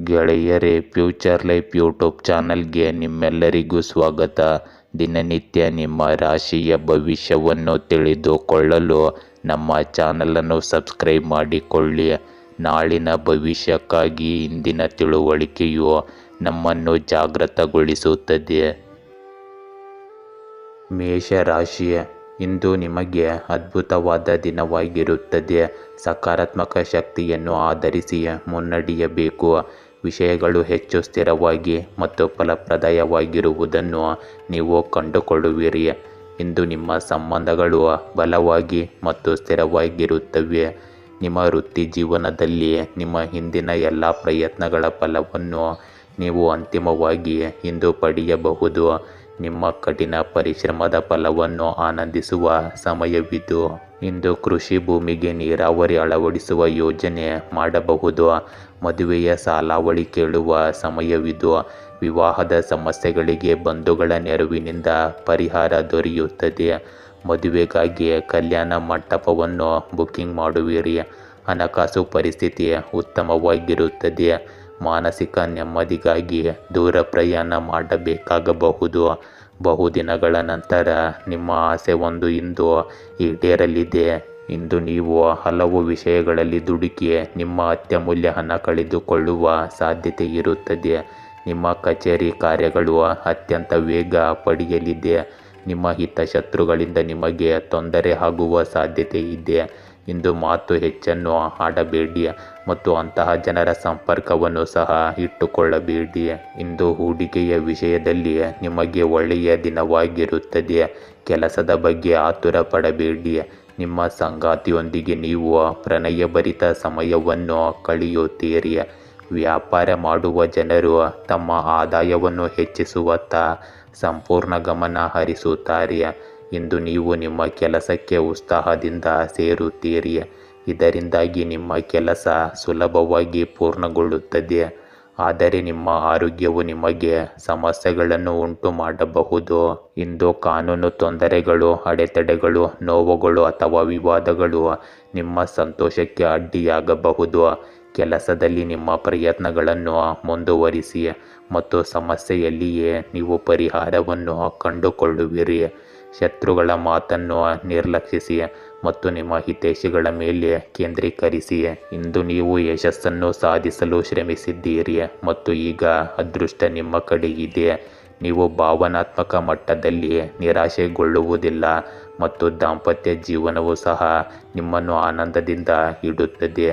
ಗೆಳೆಯರೇ, future life YouTube ಚಾನಲ್ಗೆ ನಿಮ್ಮೆಲ್ಲರಿಗೂ ಸ್ವಾಗತ. ದಿನನಿತ್ಯ ನಿಮ್ಮ ರಾಶಿಯ ಭವಿಷ್ಯವನ್ನು ತಿಳಿದುಕೊಳ್ಳಲು ನಮ್ಮ ಚಾನಲನ್ನು ಸಬ್ಸ್ಕ್ರೈಬ್ ಮಾಡಿಕೊಳ್ಳಿ. ನಾಳಿನ ಭವಿಷ್ಯಕ್ಕಾಗಿ ಇಂದಿನ ತಿಳುವಳಿಕೆಯು ನಮ್ಮನ್ನು ಜಾಗೃತಗೊಳಿಸುತ್ತದೆ. ಮೇಷರಾಶಿ, ಇಂದು ನಿಮಗೆ ಅದ್ಭುತವಾದ ದಿನವಾಗಿರುತ್ತದೆ. ಸಕಾರಾತ್ಮಕ ಶಕ್ತಿಯನ್ನು ಆಧರಿಸಿ ಮುನ್ನಡೆಯಬೇಕು. ವಿಷಯಗಳು ಹೆಚ್ಚು ಸ್ಥಿರವಾಗಿ ಮತ್ತು ಫಲಪ್ರದವಾಗಿರುವುದನ್ನು ನೀವು ಕಂಡುಕೊಳ್ಳುವಿರಿ. ಇಂದು ನಿಮ್ಮ ಸಂಬಂಧಗಳು ಬಲವಾಗಿ ಮತ್ತು ಸ್ಥಿರವಾಗಿರುತ್ತವೆ. ನಿಮ್ಮ ವೃತ್ತಿ ಜೀವನದಲ್ಲಿ ನಿಮ್ಮ ಹಿಂದಿನ ಎಲ್ಲ ಪ್ರಯತ್ನಗಳ ಫಲವನ್ನು ನೀವು ಅಂತಿಮವಾಗಿ ಇಂದು ಪಡೆಯಬಹುದು. ನಿಮ್ಮ ಕಠಿಣ ಪರಿಶ್ರಮದ ಫಲವನ್ನು ಆನಂದಿಸುವ ಸಮಯವಿದು. ಇಂದು ಕೃಷಿ ಭೂಮಿಗೆ ನೀರಾವರಿ ಅಳವಡಿಸುವ ಯೋಜನೆ ಮಾಡಬಹುದು. ಮದುವೆಯ ಸಾಲಾವಳಿ ಕೇಳುವ ಸಮಯವಿದು. ವಿವಾಹದ ಸಮಸ್ಯೆಗಳಿಗೆ ಬಂಧುಗಳ ನೆರವಿನಿಂದ ಪರಿಹಾರ ದೊರೆಯುತ್ತದೆ. ಮದುವೆಗಾಗಿ ಕಲ್ಯಾಣ ಮಂಟಪವನ್ನು ಬುಕಿಂಗ್ ಮಾಡುವಿರಿ. ಹಣಕಾಸು ಪರಿಸ್ಥಿತಿ ಉತ್ತಮವಾಗಿರುತ್ತದೆ. ಮಾನಸಿಕ ನೆಮ್ಮದಿಗಾಗಿ ದೂರ ಪ್ರಯಾಣ ಮಾಡಬೇಕಾಗಬಹುದು. ಬಹುದಿನಗಳ ನಂತರ ನಿಮ್ಮ ಆಸೆ ಒಂದು ಇಂದು ಈಡೇರಲಿದೆ. ಇಂದು ನೀವು ಹಲವು ವಿಷಯಗಳಲ್ಲಿ ದುಡುಕಿ ನಿಮ್ಮ ಅತ್ಯಮೂಲ್ಯ ಹಣ ಕಳೆದುಕೊಳ್ಳುವ ಸಾಧ್ಯತೆ ಇರುತ್ತದೆ. ನಿಮ್ಮ ಕಚೇರಿ ಕಾರ್ಯಗಳು ಅತ್ಯಂತ ವೇಗ ಪಡೆಯಲಿದೆ. ನಿಮ್ಮ ಹಿತಶತ್ರುಗಳಿಂದ ನಿಮಗೆ ತೊಂದರೆ ಆಗುವ ಸಾಧ್ಯತೆ ಇದೆ. ಇಂದು ಮಾತು ಹೆಚ್ಚನ್ನು ಆಡಬೇಡಿ ಮತ್ತು ಅಂತಹ ಜನರ ಸಂಪರ್ಕವನ್ನು ಸಹ ಇಟ್ಟುಕೊಳ್ಳಬೇಡಿ. ಇಂದು ಹೂಡಿಕೆಯ ವಿಷಯದಲ್ಲಿ ನಿಮಗೆ ಒಳ್ಳೆಯ ದಿನವಾಗಿರುತ್ತದೆ. ಕೆಲಸದ ಬಗ್ಗೆ ಆತುರ ಪಡಬೇಡಿ. ನಿಮ್ಮ ಸಂಗಾತಿಯೊಂದಿಗೆ ನೀವು ಪ್ರಣಯಭರಿತ ಸಮಯವನ್ನು ಕಳೆಯುತ್ತೀರಿ. ವ್ಯಾಪಾರ ಮಾಡುವ ಜನರು ತಮ್ಮ ಆದಾಯವನ್ನು ಹೆಚ್ಚಿಸುವತ್ತ ಸಂಪೂರ್ಣ ಗಮನ ಹರಿಸುತ್ತಾರೆ. ಇಂದು ನೀವು ನಿಮ್ಮ ಕೆಲಸಕ್ಕೆ ಉತ್ಸಾಹದಿಂದ ಸೇರುತ್ತೀರಿ. ಇದರಿಂದಾಗಿ ನಿಮ್ಮ ಕೆಲಸ ಸುಲಭವಾಗಿ ಪೂರ್ಣಗೊಳ್ಳುತ್ತದೆ. ಆದರೆ ನಿಮ್ಮ ಆರೋಗ್ಯವು ನಿಮಗೆ ಸಮಸ್ಯೆಗಳನ್ನು ಉಂಟು ಮಾಡಬಹುದು. ಇಂದು ಕಾನೂನು ತೊಂದರೆಗಳು, ಅಡೆತಡೆಗಳು, ನೋವುಗಳು ಅಥವಾ ವಿವಾದಗಳು ನಿಮ್ಮ ಸಂತೋಷಕ್ಕೆ ಅಡ್ಡಿಯಾಗಬಹುದು. ಕೆಲಸದಲ್ಲಿ ನಿಮ್ಮ ಪ್ರಯತ್ನಗಳನ್ನು ಮುಂದುವರಿಸಿ ಮತ್ತು ಸಮಸ್ಯೆಯಲ್ಲಿಯೇ ನೀವು ಪರಿಹಾರವನ್ನು ಕಂಡುಕೊಳ್ಳುವಿರಿ. ಶತ್ರುಗಳ ಮಾತನ್ನು ನಿರ್ಲಕ್ಷಿಸಿ ಮತ್ತು ನಿಮ್ಮ ಹಿತೈಷಿಗಳ ಮೇಲೆ ಕೇಂದ್ರೀಕರಿಸಿ. ಇಂದು ನೀವು ಯಶಸ್ಸನ್ನು ಸಾಧಿಸಲು ಶ್ರಮಿಸಿದ್ದೀರಿ ಮತ್ತು ಈಗ ಅದೃಷ್ಟ ನಿಮ್ಮ ಕಡೆ ಇದೆ. ನೀವು ಭಾವನಾತ್ಮಕ ಮಟ್ಟದಲ್ಲಿ ನಿರಾಶೆಗೊಳ್ಳುವುದಿಲ್ಲ ಮತ್ತು ದಾಂಪತ್ಯ ಜೀವನವು ಸಹ ನಿಮ್ಮನ್ನು ಆನಂದದಿಂದ ಇಡುತ್ತದೆ.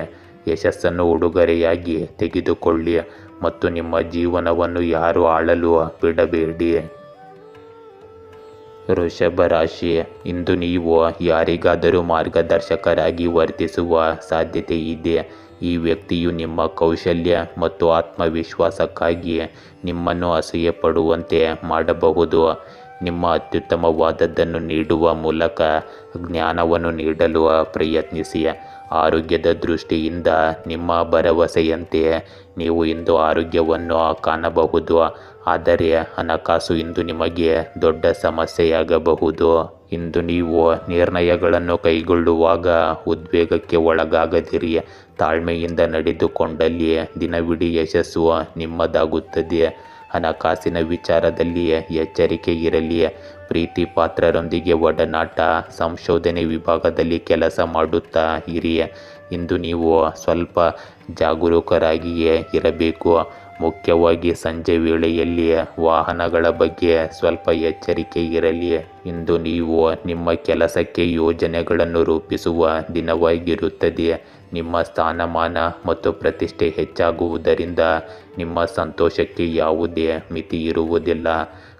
ಯಶಸ್ಸನ್ನು ಉಡುಗೊರೆಯಾಗಿ ತೆಗೆದುಕೊಳ್ಳಿ ಮತ್ತು ನಿಮ್ಮ ಜೀವನವನ್ನು ಯಾರೂ ಆಳಲು ಬಿಡಬೇಡಿ. ವೃಷಭ ರಾಶಿ, ಇಂದು ನೀವು ಯಾರಿಗಾದರೂ ಮಾರ್ಗದರ್ಶಕರಾಗಿ ವರ್ತಿಸುವ ಸಾಧ್ಯತೆ ಇದೆ. ಈ ವ್ಯಕ್ತಿಯು ನಿಮ್ಮ ಕೌಶಲ್ಯ ಮತ್ತು ಆತ್ಮವಿಶ್ವಾಸಕ್ಕಾಗಿ ನಿಮ್ಮನ್ನು ಅಸೂಯೆ ಪಡುವಂತೆ ಮಾಡಬಹುದು. ನಿಮ್ಮ ಅತ್ಯುತ್ತಮವಾದದ್ದನ್ನು ನೀಡುವ ಮೂಲಕ ಜ್ಞಾನವನ್ನು ನೀಡಲು ಪ್ರಯತ್ನಿಸಿ. ಆರೋಗ್ಯದ ದೃಷ್ಟಿಯಿಂದ ನಿಮ್ಮ ಭರವಸೆಯಂತೆ ನೀವು ಇಂದು ಆರೋಗ್ಯವನ್ನು ಕಾಣಬಹುದು. ಆದರೆ ಹಣಕಾಸು ಇಂದು ನಿಮಗೆ ದೊಡ್ಡ ಸಮಸ್ಯೆಯಾಗಬಹುದು. ಇಂದು ನೀವು ನಿರ್ಣಯಗಳನ್ನು ಕೈಗೊಳ್ಳುವಾಗ ಉದ್ವೇಗಕ್ಕೆ ಒಳಗಾಗದಿರಿ. ತಾಳ್ಮೆಯಿಂದ ನಡೆದುಕೊಂಡಲ್ಲಿ ದಿನವಿಡೀ ಯಶಸ್ಸು ನಿಮ್ಮದಾಗುತ್ತದೆ. ಹಣಕಾಸಿನ ವಿಚಾರದಲ್ಲಿ ಎಚ್ಚರಿಕೆ ಇರಲಿ. ಪ್ರೀತಿ ಪಾತ್ರರೊಂದಿಗೆ ಒಡನಾಟ, ಸಂಶೋಧನೆ ವಿಭಾಗದಲ್ಲಿ ಕೆಲಸ ಮಾಡುತ್ತಾ ಇರಿ. ಇಂದು ನೀವು ಸ್ವಲ್ಪ ಜಾಗರೂಕರಾಗಿಯೇ ಇರಬೇಕು. ಮುಖ್ಯವಾಗಿ ಸಂಜೆ ವೇಳೆಯಲ್ಲಿ ವಾಹನಗಳ ಬಗ್ಗೆ ಸ್ವಲ್ಪ ಎಚ್ಚರಿಕೆ ಇರಲಿ. ಇಂದು ನೀವು ನಿಮ್ಮ ಕೆಲಸಕ್ಕೆ ಯೋಜನೆಗಳನ್ನು ರೂಪಿಸುವ ದಿನವಾಗಿರುತ್ತದೆ. ನಿಮ್ಮ ಸ್ಥಾನಮಾನ ಮತ್ತು ಪ್ರತಿಷ್ಠೆ ಹೆಚ್ಚಾಗುವುದರಿಂದ ನಿಮ್ಮ ಸಂತೋಷಕ್ಕೆ ಯಾವುದೇ ಮಿತಿ ಇರುವುದಿಲ್ಲ.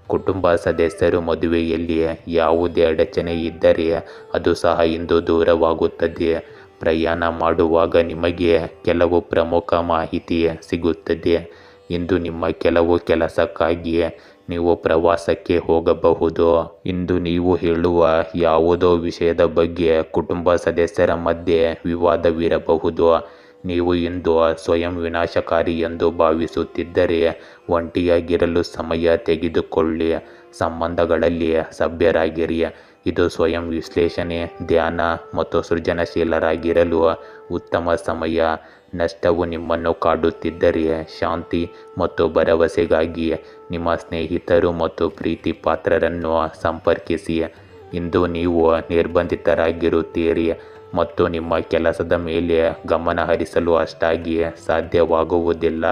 ಕುಟುಂಬ ಸದಸ್ಯರು ಮದುವೆಯಲ್ಲಿ ಯಾವುದೇ ಅಡಚಣೆ ಇದ್ದರೆ ಅದು ಸಹ ಇಂದು ದೂರವಾಗುತ್ತದೆ. ಪ್ರಯಾಣ ಮಾಡುವಾಗ ನಿಮಗೆ ಕೆಲವು ಪ್ರಮುಖ ಮಾಹಿತಿ ಸಿಗುತ್ತದೆ. ಇಂದು ನಿಮ್ಮ ಕೆಲವು ಕೆಲಸಕ್ಕಾಗಿ ನೀವು ಪ್ರವಾಸಕ್ಕೆ ಹೋಗಬಹುದು. ಇಂದು ನೀವು ಹೇಳುವ ಯಾವುದೋ ವಿಷಯದ ಬಗ್ಗೆ ಕುಟುಂಬ ಸದಸ್ಯರ ಮಧ್ಯೆ ವಿವಾದವಿರಬಹುದು. ನೀವು ಇಂದು ಸ್ವಯಂ ವಿನಾಶಕಾರಿ ಎಂದು ಭಾವಿಸುತ್ತಿದ್ದರೆ ಒಂಟಿಯಾಗಿರಲು ಸಮಯ ತೆಗೆದುಕೊಳ್ಳಿ. ಸಂಬಂಧಗಳಲ್ಲಿ ಸಭ್ಯರಾಗಿರಿ. ಇದು ಸ್ವಯಂ ವಿಶ್ಲೇಷಣೆ, ಧ್ಯಾನ ಮತ್ತು ಸೃಜನಶೀಲರಾಗಿರಲು ಉತ್ತಮ ಸಮಯ. ನಷ್ಟವು ನಿಮ್ಮನ್ನು ಕಾಡುತ್ತಿದ್ದರೆ ಶಾಂತಿ ಮತ್ತು ಭರವಸೆಗಾಗಿ ನಿಮ್ಮ ಸ್ನೇಹಿತರು ಮತ್ತು ಪ್ರೀತಿ ಪಾತ್ರರನ್ನು ಸಂಪರ್ಕಿಸಿ. ಇಂದು ನೀವು ನಿರ್ಬಂಧಿತರಾಗಿರುತ್ತೀರಿ ಮತ್ತು ನಿಮ್ಮ ಕೆಲಸದ ಮೇಲೆ ಗಮನ ಹರಿಸಲು ಅಷ್ಟಾಗಿ ಸಾಧ್ಯವಾಗುವುದಿಲ್ಲ.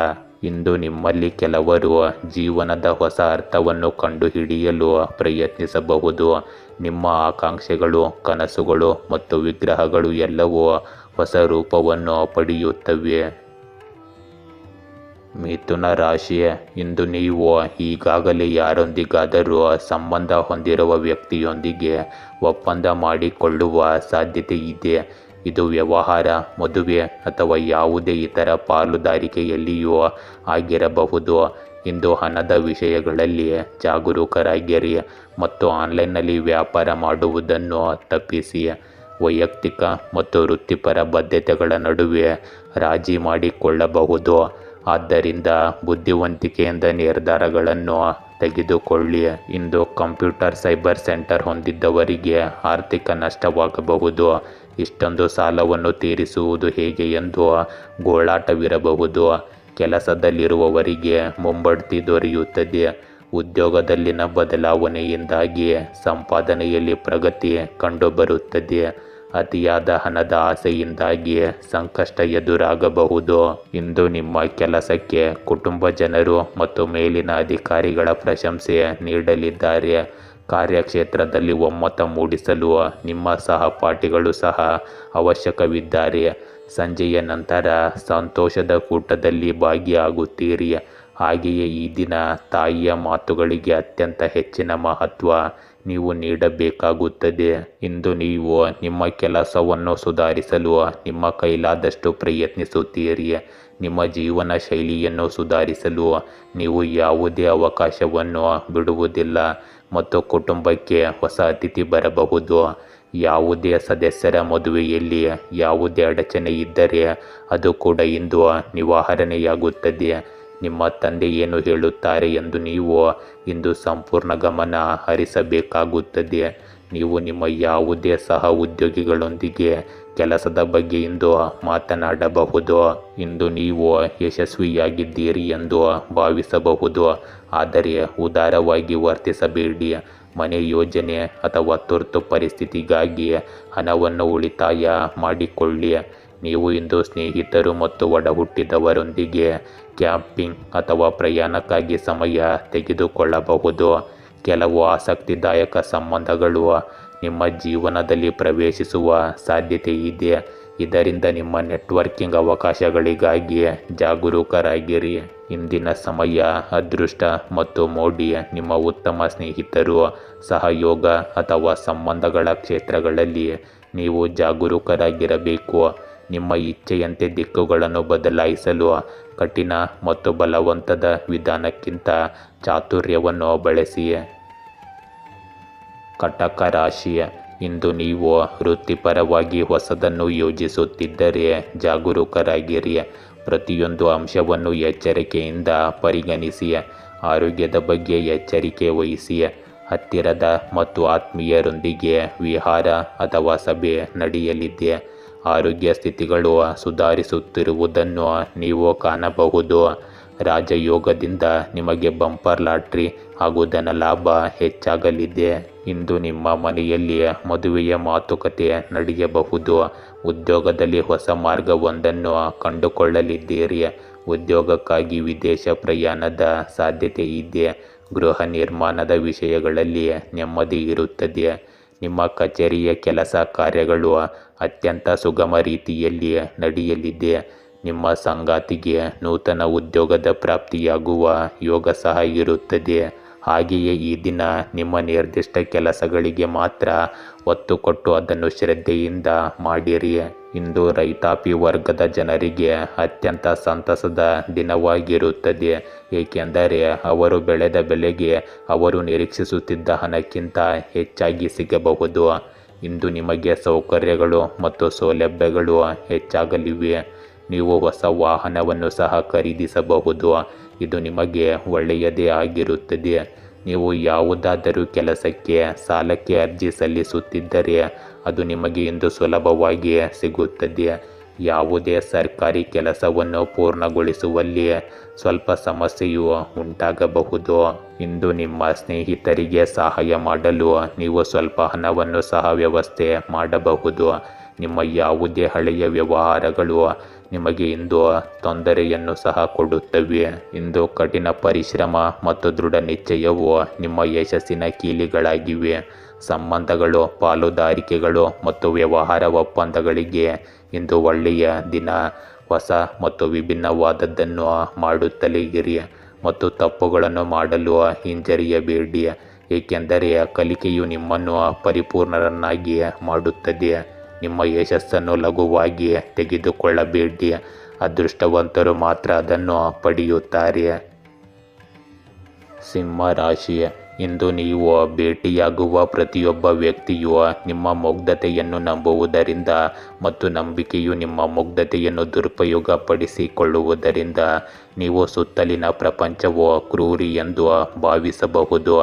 ಇಂದು ನಿಮ್ಮಲ್ಲಿ ಕೆಲವರು ಜೀವನದ ಹೊಸ ಅರ್ಥವನ್ನು ಕಂಡುಹಿಡಿಯಲು ಪ್ರಯತ್ನಿಸಬಹುದು. ನಿಮ್ಮ ಆಕಾಂಕ್ಷೆಗಳು, ಕನಸುಗಳು ಮತ್ತು ವಿಗ್ರಹಗಳು ಎಲ್ಲವೂ ಹೊಸ ರೂಪವನ್ನು ಪಡೆಯುತ್ತವೆ. ಮಿಥುನ ರಾಶಿ, ಇಂದು ನೀವು ಈಗಾಗಲೇ ಯಾರೊಂದಿಗಾದರೂ ಸಂಬಂಧ ಹೊಂದಿರುವ ವ್ಯಕ್ತಿಯೊಂದಿಗೆ ಒಪ್ಪಂದ ಮಾಡಿಕೊಳ್ಳುವ ಸಾಧ್ಯತೆ ಇದೆ. ಇದು ವ್ಯವಹಾರ, ಮದುವೆ ಅಥವಾ ಯಾವುದೇ ಇತರ ಪಾಲುದಾರಿಕೆಯಲ್ಲಿಯೂ ಆಗಿರಬಹುದು. ಇಂದು ಹಣದ ವಿಷಯಗಳಲ್ಲಿ ಜಾಗರೂಕರಾಗಿರಿ ಮತ್ತು ಆನ್ಲೈನ್ನಲ್ಲಿ ವ್ಯಾಪಾರ ಮಾಡುವುದನ್ನು ತಪ್ಪಿಸಿ. ವೈಯಕ್ತಿಕ ಮತ್ತು ವೃತ್ತಿಪರ ಬದ್ಧತೆಗಳ ನಡುವೆ ರಾಜಿ ಮಾಡಿಕೊಳ್ಳಬಹುದು. ಆದ್ದರಿಂದ ಬುದ್ಧಿವಂತಿಕೆಯಿಂದ ನಿರ್ಧಾರಗಳನ್ನು ತೆಗೆದುಕೊಳ್ಳಿ. ಇಂದು ಕಂಪ್ಯೂಟರ್ ಸೈಬರ್ ಸೆಂಟರ್ ಹೊಂದಿದ್ದವರಿಗೆ ಆರ್ಥಿಕ ನಷ್ಟವಾಗಬಹುದು. ಇಷ್ಟೊಂದು ಸಾಲವನ್ನು ತೀರಿಸುವುದು ಹೇಗೆ ಎಂದು ಗೋಳಾಟವಿರಬಹುದು. ಕೆಲಸದಲ್ಲಿರುವವರಿಗೆ ಮುಂಬಡ್ತಿ ದೊರೆಯುತ್ತದೆ. ಉದ್ಯೋಗದಲ್ಲಿನ ಬದಲಾವಣೆಯಿಂದಾಗಿ ಸಂಪಾದನೆಯಲ್ಲಿ ಪ್ರಗತಿ ಕಂಡುಬರುತ್ತದೆ. ಅತಿಯಾದ ಹಣದ ಆಸೆಯಿಂದಾಗಿ ಸಂಕಷ್ಟ ಎದುರಾಗಬಹುದು. ಇಂದು ನಿಮ್ಮ ಕೆಲಸಕ್ಕೆ ಕುಟುಂಬ ಜನರು ಮತ್ತು ಮೇಲಿನ ಅಧಿಕಾರಿಗಳ ಪ್ರಶಂಸೆ ನೀಡಲಿದ್ದಾರೆ. ಕಾರ್ಯಕ್ಷೇತ್ರದಲ್ಲಿ ಒಮ್ಮತ ಮೂಡಿಸಲು ನಿಮ್ಮ ಸಹಪಾಠಿಗಳು ಸಹ ಅವಶ್ಯಕವಿದ್ದಾರೆ. ಸಂಜೆಯ ನಂತರ ಸಂತೋಷದ ಕೂಟದಲ್ಲಿ ಭಾಗಿಯಾಗುತ್ತೀರಿ. ಹಾಗೆಯೇ ಈ ದಿನ ತಾಯಿಯ ಮಾತುಗಳಿಗೆ ಅತ್ಯಂತ ಹೆಚ್ಚಿನ ಮಹತ್ವ ನೀವು ನೀಡಬೇಕಾಗುತ್ತದೆ. ಇಂದು ನೀವು ನಿಮ್ಮ ಕೆಲಸವನ್ನು ಸುಧಾರಿಸಲು ನಿಮ್ಮ ಕೈಲಾದಷ್ಟು ಪ್ರಯತ್ನಿಸುತ್ತೀರಿ. ನಿಮ್ಮ ಜೀವನ ಶೈಲಿಯನ್ನು ಸುಧಾರಿಸಲು ನೀವು ಯಾವುದೇ ಅವಕಾಶವನ್ನು ಬಿಡುವುದಿಲ್ಲ ಮತ್ತು ಕುಟುಂಬಕ್ಕೆ ಹೊಸ ಅತಿಥಿ ಬರಬಹುದು. ಯಾವುದೇ ಸದಸ್ಯರ ಮದುವೆಯಲ್ಲಿ ಯಾವುದೇ ಅಡಚಣೆ ಇದ್ದರೆ ಅದು ಕೂಡ ಇಂದು ನಿವಾರಣೆಯಾಗುತ್ತದೆ. ನಿಮ್ಮ ತಂದೆ ಏನು ಹೇಳುತ್ತಾರೆ ಎಂದು ನೀವು ಇಂದು ಸಂಪೂರ್ಣ ಗಮನ ಹರಿಸಬೇಕಾಗುತ್ತದೆ. ನೀವು ನಿಮ್ಮ ಯಾವುದೇ ಸಹ ಉದ್ಯೋಗಿಗಳೊಂದಿಗೆ ಕೆಲಸದ ಬಗ್ಗೆ ಇಂದು ಮಾತನಾಡಬಹುದು. ಇಂದು ನೀವು ಯಶಸ್ವಿಯಾಗಿದ್ದೀರಿ ಎಂದು ಭಾವಿಸಬಹುದು, ಆದರೆ ಉದಾರವಾಗಿ ವರ್ತಿಸಬೇಡಿ. ಮನೆ ಯೋಜನೆ ಅಥವಾ ತುರ್ತು ಪರಿಸ್ಥಿತಿಗಾಗಿ ಹಣವನ್ನು ಉಳಿತಾಯ ಮಾಡಿಕೊಳ್ಳಿ. ನೀವು ಇಂದು ಸ್ನೇಹಿತರು ಮತ್ತು ಒಡಹುಟ್ಟಿದವರೊಂದಿಗೆ ಕ್ಯಾಂಪಿಂಗ್ ಅಥವಾ ಪ್ರಯಾಣಕ್ಕಾಗಿ ಸಮಯ ತೆಗೆದುಕೊಳ್ಳಬಹುದು. ಕೆಲವು ಆಸಕ್ತಿದಾಯಕ ಸಂಬಂಧಗಳು ನಿಮ್ಮ ಜೀವನದಲ್ಲಿ ಪ್ರವೇಶಿಸುವ ಸಾಧ್ಯತೆ ಇದೆ. ಇದರಿಂದ ನಿಮ್ಮ ನೆಟ್ವರ್ಕಿಂಗ್ ಅವಕಾಶಗಳಿಗಾಗಿ ಜಾಗರೂಕರಾಗಿರಿ. ಇಂದಿನ ಸಮಯ ಅದೃಷ್ಟ ಮತ್ತು ಮೋಡಿ ನಿಮ್ಮ ಉತ್ತಮ ಸ್ನೇಹಿತರು, ಸಹಯೋಗ ಅಥವಾ ಸಂಬಂಧಗಳ ಕ್ಷೇತ್ರಗಳಲ್ಲಿ ನೀವು ಜಾಗರೂಕರಾಗಿರಬೇಕು. ನಿಮ್ಮ ಇಚ್ಛೆಯಂತೆ ದಿಕ್ಕುಗಳನ್ನು ಬದಲಾಯಿಸಲು ಕಠಿಣ ಮತ್ತು ಬಲವಂತದ ವಿಧಾನಕ್ಕಿಂತ ಚಾತುರ್ಯವನ್ನು ಬಳಸಿ. ಕಟಕ ರಾಶಿ, ಇಂದು ನೀವು ವೃತ್ತಿಪರವಾಗಿ ಹೊಸದನ್ನು ಯೋಜಿಸುತ್ತಿದ್ದರೆ ಜಾಗರೂಕರಾಗಿರಿ. ಪ್ರತಿಯೊಂದು ಅಂಶವನ್ನು ಎಚ್ಚರಿಕೆಯಿಂದ ಪರಿಗಣಿಸಿ. ಆರೋಗ್ಯದ ಬಗ್ಗೆ ಎಚ್ಚರಿಕೆ ವಹಿಸಿ. ಹತ್ತಿರದ ಮತ್ತು ಆತ್ಮೀಯರೊಂದಿಗೆ ವಿಹಾರ ಅಥವಾ ಸಭೆ ನಡೆಯಲಿದೆ. ಆರೋಗ್ಯ ಸ್ಥಿತಿಗಳು ಸುಧಾರಿಸುತ್ತಿರುವುದನ್ನು ನೀವು ಕಾಣಬಹುದು. ರಾಜಯೋಗದಿಂದ ನಿಮಗೆ ಬಂಪರ್ ಲಾಟ್ರಿ ಹಾಗೂ ಧನಲಾಭ ಹೆಚ್ಚಾಗಲಿದೆ. ಇಂದು ನಿಮ್ಮ ಮನೆಯಲ್ಲಿ ಮದುವೆಯ ಮಾತುಕತೆ ನಡೆಯಬಹುದು. ಉದ್ಯೋಗದಲ್ಲಿ ಹೊಸ ಮಾರ್ಗವೊಂದನ್ನು ಕಂಡುಕೊಳ್ಳಲಿದ್ದೀರಿ. ಉದ್ಯೋಗಕ್ಕಾಗಿ ವಿದೇಶ ಪ್ರಯಾಣದ ಸಾಧ್ಯತೆ ಇದೆ. ಗೃಹ ನಿರ್ಮಾಣದ ವಿಷಯಗಳಲ್ಲಿ ನೆಮ್ಮದಿ ಇರುತ್ತದೆ. ನಿಮ್ಮ ಕಚೇರಿಯ ಕೆಲಸ ಕಾರ್ಯಗಳು ಅತ್ಯಂತ ಸುಗಮ ರೀತಿಯಲ್ಲಿ ನಡೆಯಲಿದೆ. ನಿಮ್ಮ ಸಂಗಾತಿಗೆ ನೂತನ ಉದ್ಯೋಗದ ಪ್ರಾಪ್ತಿಯಾಗುವ ಯೋಗ ಸಹ ಇರುತ್ತದೆ. ಹಾಗೆಯೇ ಈ ದಿನ ನಿಮ್ಮ ನಿರ್ದಿಷ್ಟ ಕೆಲಸಗಳಿಗೆ ಮಾತ್ರ ಒತ್ತು ಕೊಟ್ಟು ಅದನ್ನು ಶ್ರದ್ಧೆಯಿಂದ ಮಾಡಿರಿ. ಇಂದು ರೈತಾಪಿ ವರ್ಗದ ಜನರಿಗೆ ಅತ್ಯಂತ ಸಂತಸದ ದಿನವಾಗಿರುತ್ತದೆ, ಏಕೆಂದರೆ ಅವರು ಬೆಳೆದ ಬೆಲೆಗೆ ಅವರು ನಿರೀಕ್ಷಿಸುತ್ತಿದ್ದ ಹಣಕ್ಕಿಂತ ಹೆಚ್ಚಾಗಿ ಸಿಗಬಹುದು. ಇಂದು ನಿಮಗೆ ಸೌಕರ್ಯಗಳು ಮತ್ತು ಸೌಲಭ್ಯಗಳು ಹೆಚ್ಚಾಗಲಿವೆ. ನೀವು ಹೊಸ ವಾಹನವನ್ನು ಸಹ ಖರೀದಿಸಬಹುದು. ಇದು ನಿಮಗೆ ಒಳ್ಳೆಯದೇ ಆಗಿರುತ್ತದೆ. ನೀವು ಯಾವುದಾದರೂ ಕೆಲಸಕ್ಕೆ ಸಾಲಕ್ಕೆ ಅರ್ಜಿ ಸಲ್ಲಿಸುತ್ತಿದ್ದರೆ ಅದು ನಿಮಗೆ ಇಂದು ಸ್ಸುಲಭವಾಗಿ ಸಿಗುತ್ತದೆ. ಯಾವುದೇ ಸರ್ಕಾರಿ ಕೆಲಸವನ್ನು ಪೂರ್ಣಗೊಳಿಸುವಲ್ಲಿ ಸ್ವಲ್ಪ ಸಮಸ್ಯೆಯು ಉಂಟಾಗಬಹುದು. ಇಂದು ನಿಮ್ಮ ಸ್ನೇಹಿತರಿಗೆ ಸಹಾಯ ಮಾಡಲು ನೀವು ಸ್ವಲ್ಪ ಹಣವನ್ನು ಸಹ ವ್ಯವಸ್ಥೆ ಮಾಡಬಹುದು. ನಿಮ್ಮ ಯಾವುದೇ ಹಳೆಯ ವ್ಯವಹಾರಗಳು ನಿಮಗೆ ಇಂದು ತೊಂದರೆಯನ್ನು ಸಹ ಕೊಡುತ್ತವೆ. ಇಂದು ಕಠಿಣ ಪರಿಶ್ರಮ ಮತ್ತು ದೃಢ ನಿಶ್ಚಯವು ನಿಮ್ಮ ಯಶಸ್ಸಿನ ಕೀಲಿಗಳಾಗಿವೆ. ಸಂಬಂಧಗಳು, ಪಾಲುದಾರಿಕೆಗಳು ಮತ್ತು ವ್ಯವಹಾರ ಒಪ್ಪಂದಗಳಿಗೆ ಇಂದು ಒಳ್ಳೆಯ ದಿನ. ಹೊಸ ಮತ್ತು ವಿಭಿನ್ನವಾದದ್ದನ್ನು ಮಾಡುತ್ತಲೇ ಇರಿ ಮತ್ತು ತಪ್ಪುಗಳನ್ನು ಮಾಡಲು ಹಿಂಜರಿಯಬೇಡಿ, ಏಕೆಂದರೆ ಕಲಿಕೆಯು ನಿಮ್ಮನ್ನು ಪರಿಪೂರ್ಣರನ್ನಾಗಿ ಮಾಡುತ್ತದೆ. ನಿಮ್ಮ ಯಶಸ್ಸನ್ನು ಲಘುವಾಗಿ ತೆಗೆದುಕೊಳ್ಳಬೇಡಿ, ಅದೃಷ್ಟವಂತರು ಮಾತ್ರ ಅದನ್ನು ಪಡೆಯುತ್ತಾರೆ. ಸಿಂಹ ರಾಶಿ, ಇಂದು ನೀವು ಭೇಟಿಯಾಗುವ ಪ್ರತಿಯೊಬ್ಬ ವ್ಯಕ್ತಿಯು ನಿಮ್ಮ ಮುಗ್ಧತೆಯನ್ನು ನಂಬುವುದರಿಂದ ಮತ್ತು ನಂಬಿಕೆಯು ನಿಮ್ಮ ಮುಗ್ಧತೆಯನ್ನು ದುರುಪಯೋಗಪಡಿಸಿಕೊಳ್ಳುವುದರಿಂದ ನೀವು ಸುತ್ತಲಿನ ಪ್ರಪಂಚವು ಕ್ರೂರಿ ಎಂದು ಭಾವಿಸಬಹುದು.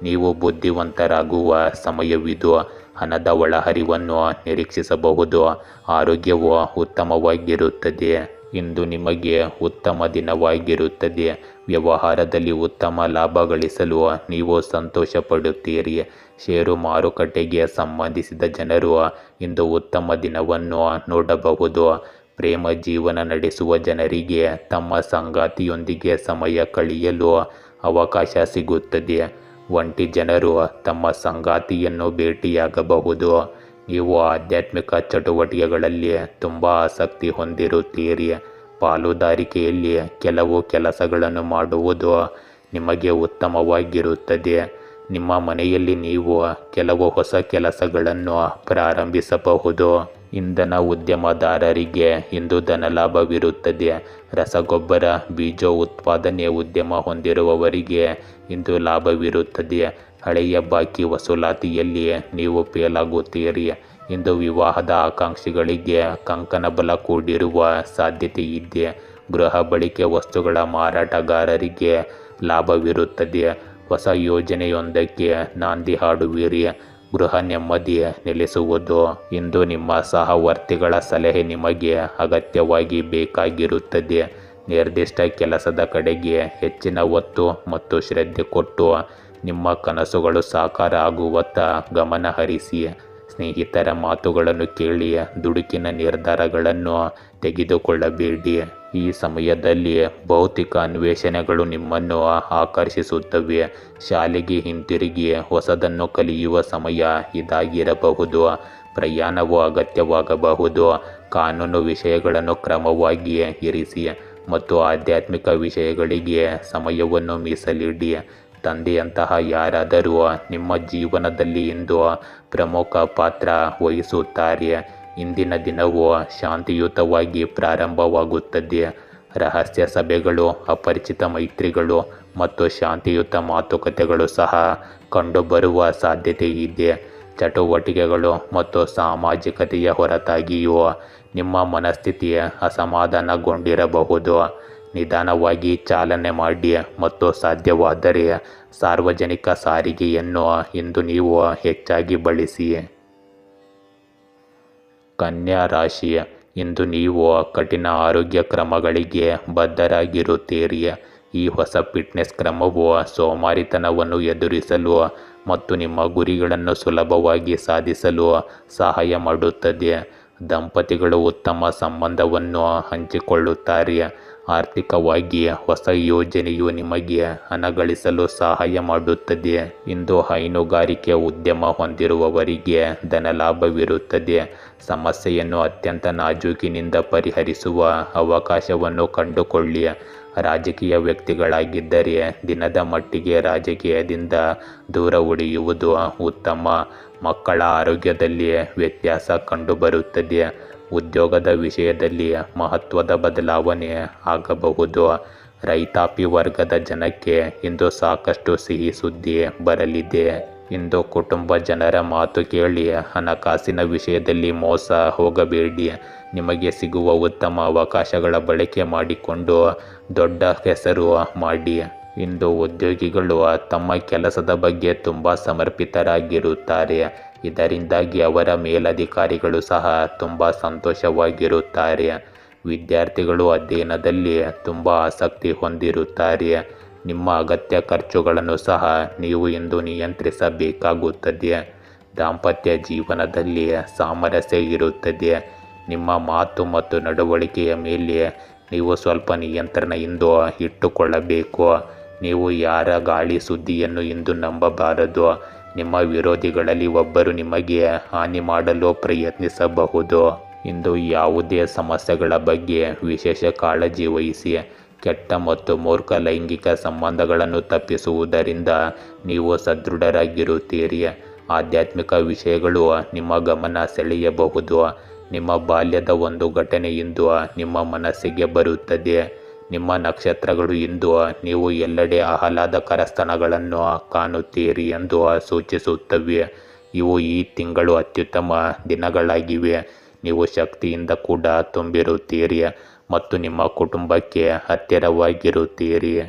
ನೀವು ಬುದ್ಧಿವಂತರಾಗುವ ಸಮಯವಿದು. ಹಣದ ಒಳಹರಿವನ್ನು ನಿರೀಕ್ಷಿಸಬಹುದು. ಆರೋಗ್ಯವು ಉತ್ತಮವಾಗಿರುತ್ತದೆ. ಇಂದು ನಿಮಗೆ ಉತ್ತಮ ದಿನವಾಗಿರುತ್ತದೆ. ವ್ಯವಹಾರದಲ್ಲಿ ಉತ್ತಮ ಲಾಭ ಗಳಿಸಲು ನೀವು ಸಂತೋಷ ಪಡುತ್ತೀರಿ. ಷೇರು ಮಾರುಕಟ್ಟೆಗೆ ಸಂಬಂಧಿಸಿದ ಜನರು ಇಂದು ಉತ್ತಮ ದಿನವನ್ನು ನೋಡಬಹುದು. ಪ್ರೇಮ ಜೀವನ ನಡೆಸುವ ಜನರಿಗೆ ತಮ್ಮ ಸಂಗಾತಿಯೊಂದಿಗೆ ಸಮಯ ಕಳೆಯಲು ಅವಕಾಶ ಸಿಗುತ್ತದೆ. ಒಂಟಿ ಜನರು ತಮ್ಮ ಸಂಗಾತಿಯನ್ನು ಭೇಟಿಯಾಗಬಹುದು. ನೀವು ಆಧ್ಯಾತ್ಮಿಕ ಚಟುವಟಿಕೆಗಳಲ್ಲಿ ತುಂಬ ಆಸಕ್ತಿ ಹೊಂದಿರುತ್ತೀರಿ. ಪಾಲುದಾರಿಕೆಯಲ್ಲಿ ಕೆಲವು ಕೆಲಸಗಳನ್ನು ಮಾಡುವುದು ನಿಮಗೆ ಉತ್ತಮವಾಗಿರುತ್ತದೆ. ನಿಮ್ಮ ಮನೆಯಲ್ಲಿ ನೀವು ಕೆಲವು ಹೊಸ ಕೆಲಸಗಳನ್ನು ಪ್ರಾರಂಭಿಸಬಹುದು. ಇಂಧನ ಉದ್ಯಮದಾರರಿಗೆ ಇಂದು ಧನಲಾಭವಿರುತ್ತದೆ. ರಸಗೊಬ್ಬರ, ಬೀಜ ಉತ್ಪಾದನೆ ಉದ್ಯಮ ಹೊಂದಿರುವವರಿಗೆ ಇಂದು ಲಾಭವಿರುತ್ತದೆ. ಹಳೆಯ ಬಾಕಿ ವಸೂಲಾತಿಯಲ್ಲಿ ನೀವು ಫೇಲಾಗುತ್ತೀರಿ. ಇಂದು ವಿವಾಹದ ಆಕಾಂಕ್ಷಿಗಳಿಗೆ ಕಂಕಣ ಬಲ ಕೂಡಿರುವ ಸಾಧ್ಯತೆ ಇದೆ. ಗೃಹ ಬಳಕೆ ವಸ್ತುಗಳ ಮಾರಾಟಗಾರರಿಗೆ ಲಾಭವಿರುತ್ತದೆ. ಹೊಸ ಯೋಜನೆಯೊಂದಕ್ಕೆ ನಾಂದಿ ಹಾಡುವಿರಿ. ಗೃಹ ನೆಮ್ಮದಿ ನೆಲೆಸುವುದು. ಇಂದು ನಿಮ್ಮ ಸಹವರ್ತಿಗಳ ಸಲಹೆ ನಿಮಗೆ ಅಗತ್ಯವಾಗಿ ಬೇಕಾಗಿರುತ್ತದೆ. ನಿರ್ದಿಷ್ಟ ಕೆಲಸದ ಕಡೆಗೆ ಹೆಚ್ಚಿನ ಒತ್ತು ಮತ್ತು ಶ್ರದ್ಧೆ ಕೊಟ್ಟು ನಿಮ್ಮ ಕನಸುಗಳು ಸಾಕಾರ ಆಗುವತ್ತ ಗಮನ ಹರಿಸಿ. ಸ್ನೇಹಿತರ ಮಾತುಗಳನ್ನು ಕೇಳಿ ದುಡುಕಿನ ನಿರ್ಧಾರಗಳನ್ನು ತೆಗೆದುಕೊಳ್ಳಬೇಡಿ. ಈ ಸಮಯದಲ್ಲಿ ಭೌತಿಕ ಅನ್ವೇಷಣೆಗಳು ನಿಮ್ಮನ್ನು ಆಕರ್ಷಿಸುತ್ತವೆ. ಶಾಲೆಗೆ ಹಿಂತಿರುಗಿ ಹೊಸದನ್ನು ಕಲಿಯುವ ಸಮಯ ಇದಾಗಿರಬಹುದು. ಪ್ರಯಾಣವು ಅಗತ್ಯವಾಗಬಹುದು. ಕಾನೂನು ವಿಷಯಗಳನ್ನು ಕ್ರಮವಾಗಿ ಇರಿಸಿ ಮತ್ತು ಆಧ್ಯಾತ್ಮಿಕ ವಿಷಯಗಳಿಗೆ ಸಮಯವನ್ನು ಮೀಸಲಿಡಿ. ತಂದೆಯಂತಹ ಯಾರಾದರೂ ನಿಮ್ಮ ಜೀವನದಲ್ಲಿ ಇಂದು ಪ್ರಮುಖ ಪಾತ್ರ ವಹಿಸುತ್ತಾರೆ. ಇಂದಿನ ದಿನವು ಶಾಂತಿಯುತವಾಗಿ ಪ್ರಾರಂಭವಾಗುತ್ತದೆ. ರಹಸ್ಯ ಸಭೆಗಳು, ಅಪರಿಚಿತ ಮೈತ್ರಿಗಳು ಮತ್ತು ಶಾಂತಿಯುತ ಮಾತುಕತೆಗಳು ಸಹ ಕಂಡುಬರುವ ಸಾಧ್ಯತೆ ಇದೆ. ಚಟುವಟಿಕೆಗಳು ಮತ್ತು ಸಾಮಾಜಿಕತೆಯ ಹೊರತಾಗಿಯೂ ನಿಮ್ಮ ಮನಸ್ಥಿತಿ ಅಸಮಾಧಾನಗೊಂಡಿರಬಹುದು. ನಿಧಾನವಾಗಿ ಚಾಲನೆ ಮಾಡಿ ಮತ್ತು ಸಾಧ್ಯವಾದರೆ ಸಾರ್ವಜನಿಕ ಸಾರಿಗೆಯನ್ನು ಇಂದು ನೀವು ಹೆಚ್ಚಾಗಿ ಬಳಸಿ. ಕನ್ಯಾ ರಾಶಿ, ಇಂದು ನೀವು ಕಠಿಣ ಆರೋಗ್ಯ ಕ್ರಮಗಳಿಗೆ ಬದ್ಧರಾಗಿರುತ್ತೀರಿ. ಈ ಹೊಸ ಫಿಟ್ನೆಸ್ ಕ್ರಮವು ಸೋಮಾರಿತನವನ್ನು ಎದುರಿಸಲು ಮತ್ತು ನಿಮ್ಮ ಗುರಿಗಳನ್ನು ಸುಲಭವಾಗಿ ಸಾಧಿಸಲು ಸಹಾಯ ಮಾಡುತ್ತದೆ. ದಂಪತಿಗಳು ಉತ್ತಮ ಸಂಬಂಧವನ್ನು ಹಂಚಿಕೊಳ್ಳುತ್ತಾರೆ. ಆರ್ಥಿಕವಾಗಿ ಹೊಸ ಯೋಜನೆಯು ನಿಮಗೆ ಹಣ ಗಳಿಸಲು ಸಹಾಯ ಮಾಡುತ್ತದೆ. ಇಂದು ಹೈನುಗಾರಿಕೆ ಉದ್ಯಮ ಹೊಂದಿರುವವರಿಗೆ ಧನಲಾಭವಿರುತ್ತದೆ. ಸಮಸ್ಯೆಯನ್ನು ಅತ್ಯಂತ ನಾಜೂಕಿನಿಂದ ಪರಿಹರಿಸುವ ಅವಕಾಶವನ್ನು ಕಂಡುಕೊಳ್ಳಿ. ರಾಜಕೀಯ ವ್ಯಕ್ತಿಗಳಾಗಿದ್ದರೆ ದಿನದ ಮಟ್ಟಿಗೆ ರಾಜಕೀಯದಿಂದ ದೂರ ಉಳಿಯುವುದು ಉತ್ತಮ. ಮಕ್ಕಳ ಆರೋಗ್ಯದಲ್ಲಿ ವ್ಯತ್ಯಾಸ ಕಂಡುಬರುತ್ತದೆ. ಉದ್ಯೋಗದ ವಿಷಯದಲ್ಲಿ ಮಹತ್ವದ ಬದಲಾವಣೆ ಆಗಬಹುದು. ರೈತಾಪಿ ವರ್ಗದ ಜನಕ್ಕೆ ಇಂದು ಸಾಕಷ್ಟು ಸಿಹಿ ಸುದ್ದಿ ಬರಲಿದೆ. ಇಂದು ಕುಟುಂಬ ಜನರ ಮಾತು ಕೇಳಿ ಹಣಕಾಸಿನ ವಿಷಯದಲ್ಲಿ ಮೋಸ ಹೋಗಬೇಡಿ. ನಿಮಗೆ ಸಿಗುವ ಉತ್ತಮ ಅವಕಾಶಗಳ ಬಳಕೆ ಮಾಡಿಕೊಂಡು ದೊಡ್ಡ ಹೆಸರು ಮಾಡಿ. ಇಂದು ಉದ್ಯೋಗಿಗಳು ತಮ್ಮ ಕೆಲಸದ ಬಗ್ಗೆ ತುಂಬ ಸಮರ್ಪಿತರಾಗಿರುತ್ತಾರೆ. ಇದರಿಂದಾಗಿ ಅವರ ಮೇಲಧಿಕಾರಿಗಳು ಸಹ ತುಂಬ ಸಂತೋಷವಾಗಿರುತ್ತಾರೆ. ವಿದ್ಯಾರ್ಥಿಗಳು ಅಧ್ಯಯನದಲ್ಲಿ ತುಂಬ ಆಸಕ್ತಿ ಹೊಂದಿರುತ್ತಾರೆ. ನಿಮ್ಮ ಅಗತ್ಯ ಖರ್ಚುಗಳನ್ನು ಸಹ ನೀವು ಇಂದು ನಿಯಂತ್ರಿಸಬೇಕಾಗುತ್ತದೆ. ದಾಂಪತ್ಯ ಜೀವನದಲ್ಲಿ ಸಾಮರಸ್ಯ ಇರುತ್ತದೆ. ನಿಮ್ಮ ಮಾತು ಮತ್ತು ನಡವಳಿಕೆಯ ಮೇಲೆ ನೀವು ಸ್ವಲ್ಪ ನಿಯಂತ್ರಣ ಇಂದು ಇಟ್ಟುಕೊಳ್ಳಬೇಕು. ನೀವು ಯಾರ ಗಾಳಿ ಸುದ್ದಿಯನ್ನು ಇಂದು ನಂಬಬಾರದು. ನಿಮ್ಮ ವಿರೋಧಿಗಳಲ್ಲಿ ಒಬ್ಬರು ನಿಮಗೆ ಹಾನಿ ಮಾಡಲು ಪ್ರಯತ್ನಿಸಬಹುದು. ಇಂದು ಯಾವುದೇ ಸಮಸ್ಯೆಗಳ ಬಗ್ಗೆ ವಿಶೇಷ ಕಾಳಜಿ ವಹಿಸಿ. ಕೆಟ್ಟ ಮತ್ತು ಮೂರ್ಖ ಲೈಂಗಿಕ ಸಂಬಂಧಗಳನ್ನು ತಪ್ಪಿಸುವುದರಿಂದ ನೀವು ಸದೃಢರಾಗಿರುತ್ತೀರಿ. ಆಧ್ಯಾತ್ಮಿಕ ವಿಷಯಗಳು ನಿಮ್ಮ ಗಮನ ಸೆಳೆಯಬಹುದು. ನಿಮ್ಮ ಬಾಲ್ಯದ ಒಂದು ಘಟನೆ ಇಂದು ನಿಮ್ಮ ಮನಸ್ಸಿಗೆ ಬರುತ್ತದೆ. ನಿಮ್ಮ ನಕ್ಷತ್ರಗಳು ಇಂದು ನೀವು ಎಲ್ಲೆಡೆ ಆಹ್ಲಾದಕರ ಸ್ತನಗಳನ್ನು ಕಾಣುತ್ತೀರಿ ಎಂದು ಸೂಚಿಸುತ್ತವೆ. ಇವು ಈ ತಿಂಗಳು ಅತ್ಯುತ್ತಮ ದಿನಗಳಾಗಿವೆ. ನೀವು ಶಕ್ತಿಯಿಂದ ಕೂಡ ತುಂಬಿರುತ್ತೀರಿ ಮತ್ತು ನಿಮ್ಮ ಕುಟುಂಬಕ್ಕೆ ಹತ್ತಿರವಾಗಿರುತ್ತೀರಿ.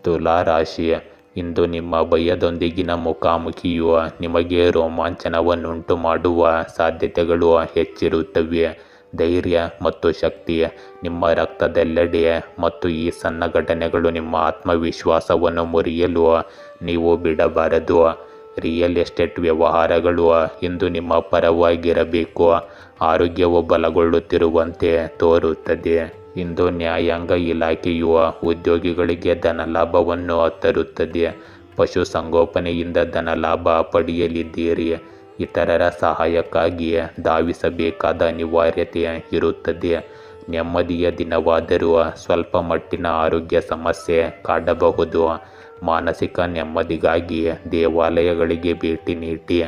ತುಲಾ ರಾಶಿ, ಇಂದು ನಿಮ್ಮ ಭಯದೊಂದಿಗಿನ ಮುಖಾಮುಖಿಯು ನಿಮಗೆ ರೋಮಾಂಚನವನ್ನುಂಟು ಮಾಡುವ ಸಾಧ್ಯತೆಗಳು ಹೆಚ್ಚಿರುತ್ತವೆ. ಧೈರ್ಯ ಮತ್ತು ಶಕ್ತಿ ನಿಮ್ಮ ರಕ್ತದೆಲ್ಲೆಡೆ ಮತ್ತು ಈ ಸಣ್ಣ ಘಟನೆಗಳು ನಿಮ್ಮ ಆತ್ಮವಿಶ್ವಾಸವನ್ನು ಮುರಿಯಲು ನೀವು ಬಿಡಬಾರದು. ರಿಯಲ್ ಎಸ್ಟೇಟ್ ವ್ಯವಹಾರಗಳು ಇಂದು ನಿಮ್ಮ ಪರವಾಗಿರಬೇಕು. ಆರೋಗ್ಯವು ಬಲಗೊಳ್ಳುತ್ತಿರುವಂತೆ ತೋರುತ್ತದೆ. ಇಂದು ನ್ಯಾಯಾಂಗ ಇಲಾಖೆಯು ಉದ್ಯೋಗಿಗಳಿಗೆ ಧನಲಾಭವನ್ನು ತರುತ್ತದೆ. ಪಶುಸಂಗೋಪನೆಯಿಂದ ಧನಲಾಭ ಪಡೆಯಲಿದ್ದೀರಿ. ಇತರರ ಸಹಾಯಕ್ಕಾಗಿ ಧಾವಿಸಬೇಕಾದ ಅನಿವಾರ್ಯತೆ ಇರುತ್ತದೆ. ನೆಮ್ಮದಿಯ ದಿನವಾದರೂ ಸ್ವಲ್ಪ ಮಟ್ಟಿನ ಆರೋಗ್ಯ ಸಮಸ್ಯೆ ಕಾಡಬಹುದು. ಮಾನಸಿಕ ನೆಮ್ಮದಿಗಾಗಿ ದೇವಾಲಯಗಳಿಗೆ ಭೇಟಿ ನೀಡಿ.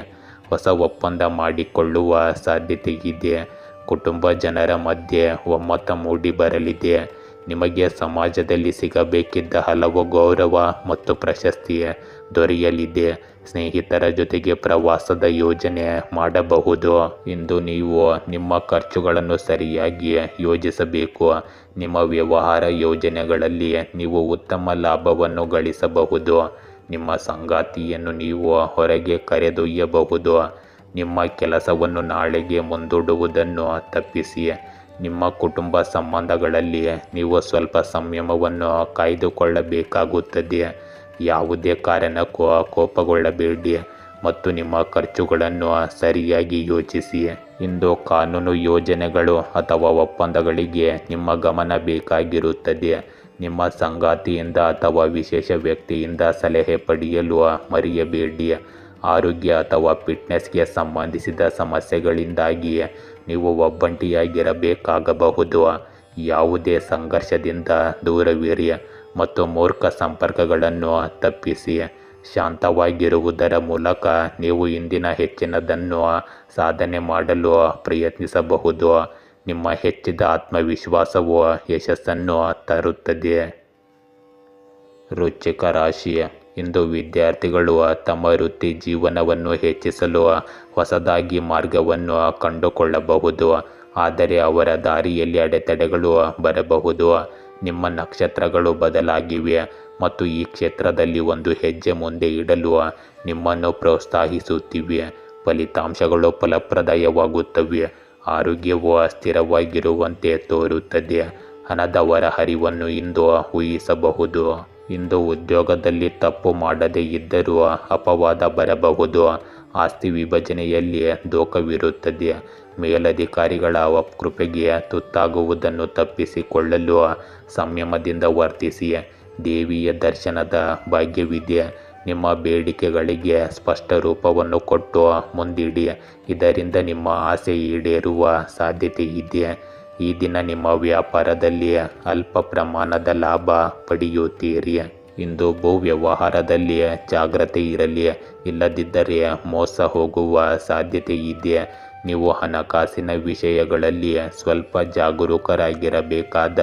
ಹೊಸ ಒಪ್ಪಂದ ಮಾಡಿಕೊಳ್ಳುವ ಸಾಧ್ಯತೆಯಿದೆ. ಕುಟುಂಬ ಜನರ ಮಧ್ಯೆ ಒಮ್ಮತ ಮೂಡಿ ಬರಲಿದೆ. ನಿಮಗೆ ಸಮಾಜದಲ್ಲಿ ಸಿಗಬೇಕಿದ್ದ ಹಲವು ಗೌರವ ಮತ್ತು ಪ್ರಶಸ್ತಿ ದೊರೆಯಲಿದೆ. ಸ್ನೇಹಿತರ ಜೊತೆಗೆ ಪ್ರವಾಸದ ಯೋಜನೆ ಮಾಡಬಹುದು. ಇಂದು ನೀವು ನಿಮ್ಮ ಖರ್ಚುಗಳನ್ನು ಸರಿಯಾಗಿ ಯೋಜಿಸಬೇಕು. ನಿಮ್ಮ ವ್ಯವಹಾರ ಯೋಜನೆಗಳಲ್ಲಿ ನೀವು ಉತ್ತಮ ಲಾಭವನ್ನು ಗಳಿಸಬಹುದು. ನಿಮ್ಮ ಸಂಗಾತಿಯನ್ನು ನೀವು ಹೊರಗೆ ಕರೆದೊಯ್ಯಬಹುದು. ನಿಮ್ಮ ಕೆಲಸವನ್ನು ನಾಳೆಗೆ ಮುಂದೂಡುವುದನ್ನು ತಪ್ಪಿಸಿ. ನಿಮ್ಮ ಕುಟುಂಬ ಸಂಬಂಧಗಳಲ್ಲಿ ನೀವು ಸ್ವಲ್ಪ ಸಂಯಮವನ್ನು ಕಾಯ್ದುಕೊಳ್ಳಬೇಕಾಗುತ್ತದೆ. ಯಾವುದೇ ಕಾರಣಕ್ಕೂ ಕೋಪಗೊಳ್ಳಬೇಡಿ ಮತ್ತು ನಿಮ್ಮ ಖರ್ಚುಗಳನ್ನು ಸರಿಯಾಗಿ ಯೋಚಿಸಿ. ಇಂದು ಕಾನೂನು ಯೋಜನೆಗಳು ಅಥವಾ ಒಪ್ಪಂದಗಳಿಗೆ ನಿಮ್ಮ ಗಮನ ಬೇಕಾಗಿರುತ್ತದೆ. ನಿಮ್ಮ ಸಂಗಾತಿಯಿಂದ ಅಥವಾ ವಿಶೇಷ ವ್ಯಕ್ತಿಯಿಂದ ಸಲಹೆ ಪಡೆಯಲು ಮರೆಯಬೇಡಿ. ಆರೋಗ್ಯ ಅಥವಾ ಫಿಟ್ನೆಸ್ಗೆ ಸಂಬಂಧಿಸಿದ ಸಮಸ್ಯೆಗಳಿಂದಾಗಿ ನೀವು ಒಬ್ಬಂಟಿಯಾಗಿರಬೇಕಾಗಬಹುದು. ಯಾವುದೇ ಸಂಘರ್ಷದಿಂದ ದೂರವಿರಿ ಮತ್ತು ಮೂರ್ಖ ಸಂಪರ್ಕಗಳನ್ನು ತಪ್ಪಿಸಿ. ಶಾಂತವಾಗಿರುವುದರ ಮೂಲಕ ನೀವು ಇಂದಿನ ಹೆಚ್ಚಿನದನ್ನು ಸಾಧನೆ ಮಾಡಲು ಪ್ರಯತ್ನಿಸಬಹುದು. ನಿಮ್ಮ ಹೆಚ್ಚಿದ ಆತ್ಮವಿಶ್ವಾಸವು ಯಶಸ್ಸನ್ನು ತರುತ್ತದೆ. ವೃಶ್ಚಿಕ ರಾಶಿ, ಇಂದು ವಿದ್ಯಾರ್ಥಿಗಳು ತಮ್ಮ ವೃತ್ತಿ ಜೀವನವನ್ನು ಹೆಚ್ಚಿಸಲು ಹೊಸದಾಗಿ ಮಾರ್ಗವನ್ನು ಕಂಡುಕೊಳ್ಳಬಹುದು. ಆದರೆ ಅವರ ದಾರಿಯಲ್ಲಿ ಅಡೆತಡೆಗಳು ಬರಬಹುದು. ನಿಮ್ಮ ನಕ್ಷತ್ರಗಳು ಬದಲಾಗಿವೆ ಮತ್ತು ಈ ಕ್ಷೇತ್ರದಲ್ಲಿ ಒಂದು ಹೆಜ್ಜೆ ಮುಂದೆ ಇಡಲು ನಿಮ್ಮನ್ನು ಪ್ರೋತ್ಸಾಹಿಸುತ್ತಿವೆ. ಫಲಿತಾಂಶಗಳು ಫಲಪ್ರದವಾಗುತ್ತವೆ. ಆರೋಗ್ಯವು ಸ್ಥಿರವಾಗಿರುವಂತೆ ತೋರುತ್ತದೆ. ಹಣದ ಹೊರಹರಿವನ್ನು ಇಂದು ಊಹಿಸಬಹುದು. ಇಂದು ಉದ್ಯೋಗದಲ್ಲಿ ತಪ್ಪು ಮಾಡದೇ ಇದ್ದರೂ ಅಪವಾದ ಬರಬಹುದು. ಆಸ್ತಿ ವಿಭಜನೆಯಲ್ಲಿ ದೋಷವಿರುತ್ತದೆ. ಮೇಲಧಿಕಾರಿಗಳ ಕೃಪೆಗೆ ತುತ್ತಾಗುವುದನ್ನು ತಪ್ಪಿಸಿಕೊಳ್ಳಲು ಸಂಯಮದಿಂದ ವರ್ತಿಸಿ. ದೇವಿಯ ದರ್ಶನದ ಭಾಗ್ಯವಿದೆ. ನಿಮ್ಮ ಬೇಡಿಕೆಗಳಿಗೆ ಸ್ಪಷ್ಟ ರೂಪವನ್ನು ಕೊಟ್ಟು ಮುಂದಿಡಿ. ಇದರಿಂದ ನಿಮ್ಮ ಆಸೆ ಈಡೇರುವ ಸಾಧ್ಯತೆ ಇದೆ. ಈ ದಿನ ನಿಮ್ಮ ವ್ಯಾಪಾರದಲ್ಲಿ ಅಲ್ಪ ಪ್ರಮಾಣದ ಲಾಭ ಪಡೆಯುತ್ತೀರಿ. ಇಂದು ಭೂ ವ್ಯವಹಾರದಲ್ಲಿ ಜಾಗ್ರತೆ ಇರಲಿ, ಇಲ್ಲದಿದ್ದರೆ ಮೋಸ ಹೋಗುವ ಸಾಧ್ಯತೆ ಇದೆ. ನೀವು ಹಣಕಾಸಿನ ವಿಷಯಗಳಲ್ಲಿ ಸ್ವಲ್ಪ ಜಾಗರೂಕರಾಗಿರಬೇಕಾದ